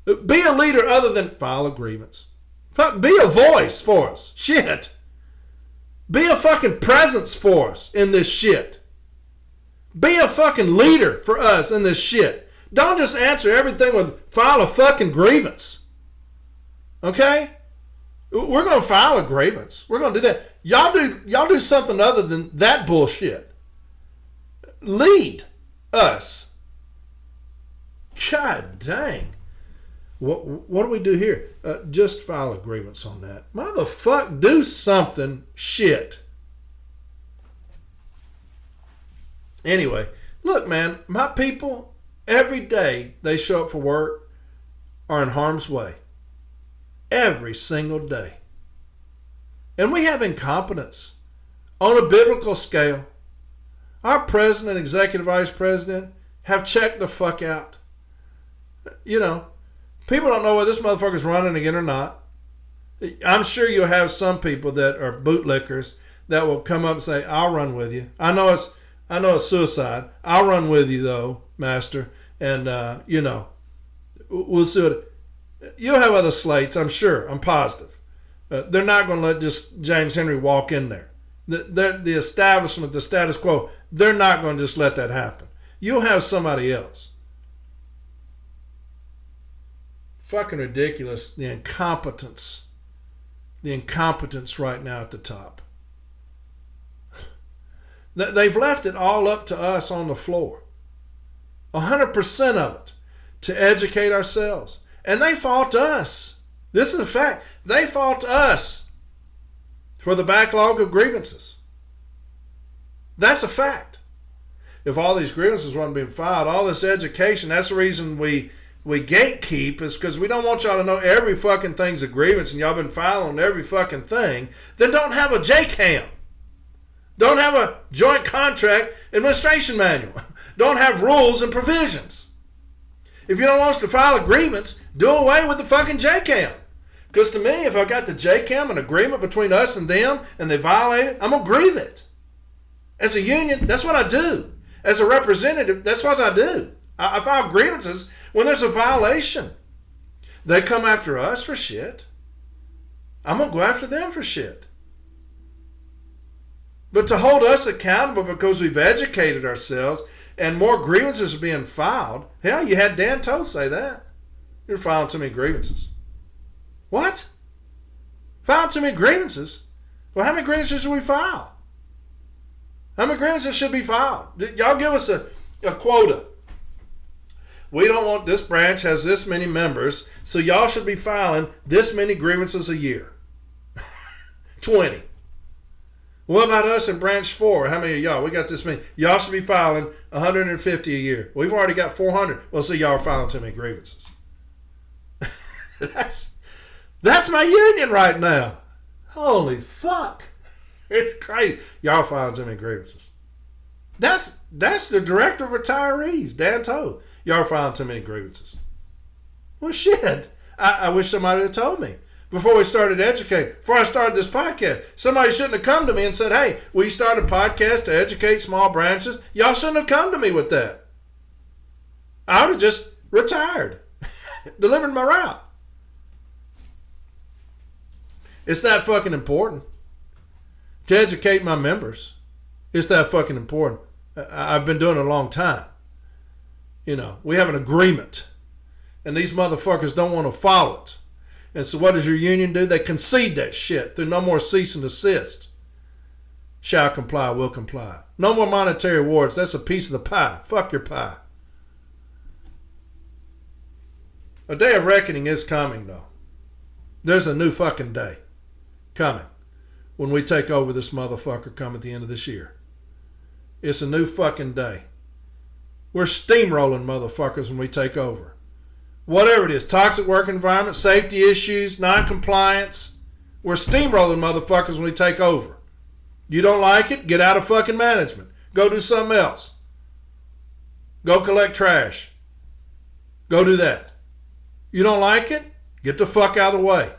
Be a leader other than file a grievance. Fuck, be a voice for us. Shit. Be a fucking presence for us in this shit. Be a fucking leader for us in this shit. Don't just answer everything with file a fucking grievance. Okay? We're going to file a grievance. We're going to do that. Y'all do something other than that bullshit. Lead us. God dang. What do we do here? Just file a grievance on that. Motherfucker, do something shit. Anyway, look, man, my people, every day they show up for work are in harm's way. Every single day. And we have incompetence on a biblical scale. Our president, executive vice president have checked the fuck out. You know, people don't know whether this motherfucker's running again or not. I'm sure you'll have some people that are bootlickers that will come up and say, I'll run with you. I know it's suicide. I'll run with you though, master. And, we'll see what... You'll have other slates, I'm sure. I'm positive. They're not going to let just James Henry walk in there. The establishment, the status quo, they're not going to just let that happen. You'll have somebody else. Fucking ridiculous. The incompetence right now at the top. They've left it all up to us on the floor. 100% of it. To educate ourselves. And they fault us. This is a fact. They fault us for the backlog of grievances. That's a fact. If all these grievances weren't being filed, all this education, that's the reason we gatekeep, is because we don't want y'all to know every fucking thing's a grievance and y'all been filing every fucking thing. Then don't have a JCAM. Don't have a joint contract administration manual. Don't have rules and provisions. If you don't want us to file a grievance, do away with the fucking JCAM. Because to me, if I got the JCAM, an agreement between us and them, and they violate it, I'm going to grieve it. As a union, that's what I do. As a representative, that's what I do. I file grievances when there's a violation. They come after us for shit. I'm going to go after them for shit. But to hold us accountable because we've educated ourselves and more grievances are being filed. Hell, you had Dan Toth say that. You're filing too many grievances. What? Filing too many grievances? Well, how many grievances should we file? How many grievances should be filed? Y'all give us a quota. We don't want, this branch has this many members, so y'all should be filing this many grievances a year. 20. What about us in branch 4? How many of y'all? We got this many. Y'all should be filing 150 a year. We've already got 400. Well, see, y'all are filing too many grievances. That's my union right now. Holy fuck. It's crazy. Y'all filing too many grievances. That's the director of retirees, Dan Toth. Y'all filing too many grievances. Well, shit. I wish somebody had told me. Before we started educating, before I started this podcast, somebody shouldn't have come to me and said, hey, we start a podcast to educate small branches. Y'all shouldn't have come to me with that. I would have just retired, delivered my route. It's that fucking important to educate my members. It's that fucking important. I've been doing it a long time. You know, we have an agreement, and these motherfuckers don't want to follow it. And so what does your union do? They concede that shit through no more cease and desist. Shall comply, will comply. No more monetary awards. That's a piece of the pie. Fuck your pie. A day of reckoning is coming, though. There's a new fucking day coming when we take over this motherfucker come at the end of this year. It's a new fucking day. We're steamrolling motherfuckers when we take over. Whatever it is, toxic work environment, safety issues, non-compliance. We're steamrolling motherfuckers when we take over. You don't like it? Get out of fucking management. Go do something else. Go collect trash. Go do that. You don't like it? Get the fuck out of the way.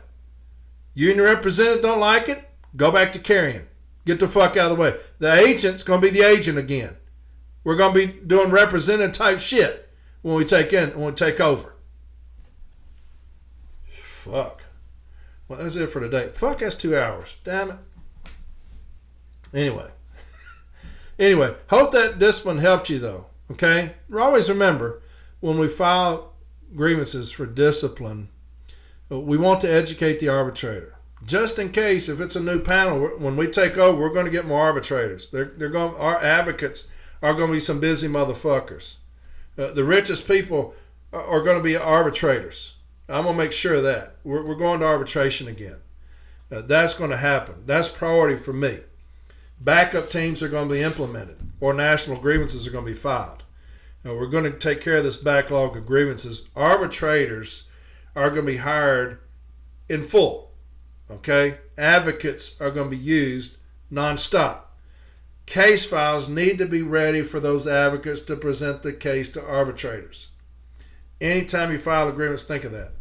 Union representative don't like it? Go back to carrying. Get the fuck out of the way. The agent's going to be the agent again. We're going to be doing representative type shit when we take over. Fuck. Well, that's it for today. Fuck, that's 2 hours. Damn it. Anyway, hope that discipline helped you though. Okay? Always remember, when we file grievances for discipline, we want to educate the arbitrator. Just in case, if it's a new panel, when we take over, we're going to get more arbitrators. Our advocates are going to be some busy motherfuckers. The richest people are going to be arbitrators. I'm going to make sure of that. We're going to arbitration again. That's going to happen. That's priority for me. Backup teams are going to be implemented, or national grievances are going to be filed. We're going to take care of this backlog of grievances. Arbitrators are going to be hired in full. Okay? Advocates are going to be used nonstop. Case files need to be ready for those advocates to present the case to arbitrators. Anytime you file a grievance, think of that.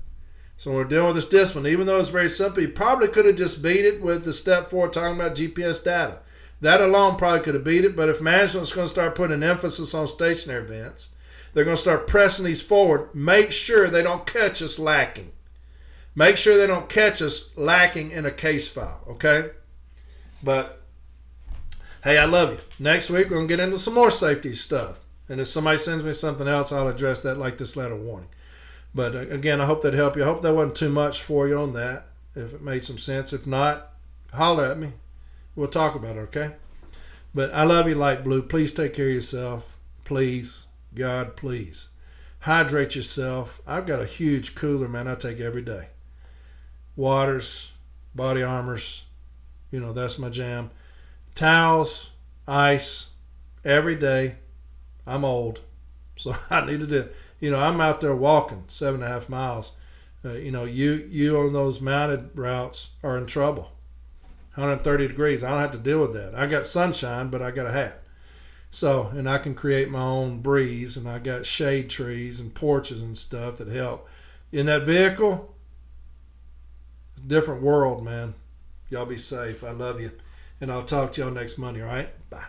So when we're dealing with this discipline, even though it's very simple, you probably could have just beat it with the step 4 talking about GPS data. That alone probably could have beat it, but if management's going to start putting an emphasis on stationary events, they're going to start pressing these forward, make sure they don't catch us lacking. Make sure they don't catch us lacking in a case file, okay? But, hey, I love you. Next week, we're going to get into some more safety stuff. And if somebody sends me something else, I'll address that like this letter warning. But, again, I hope that helped you. I hope that wasn't too much for you on that, if it made some sense. If not, holler at me. We'll talk about it, okay? But I love you, Light Blue. Please take care of yourself. Please. God, please. Hydrate yourself. I've got a huge cooler, man, I take every day. Waters, body armors, that's my jam. Towels, ice, every day. I'm old, so I need to do it. I'm out there walking 7.5 miles. You on those mounted routes are in trouble. 130 degrees. I don't have to deal with that. I got sunshine, but I got a hat. So, and I can create my own breeze, and I got shade trees and porches and stuff that help. In that vehicle, different world, man. Y'all be safe. I love you. And I'll talk to y'all next Monday, all right? Bye.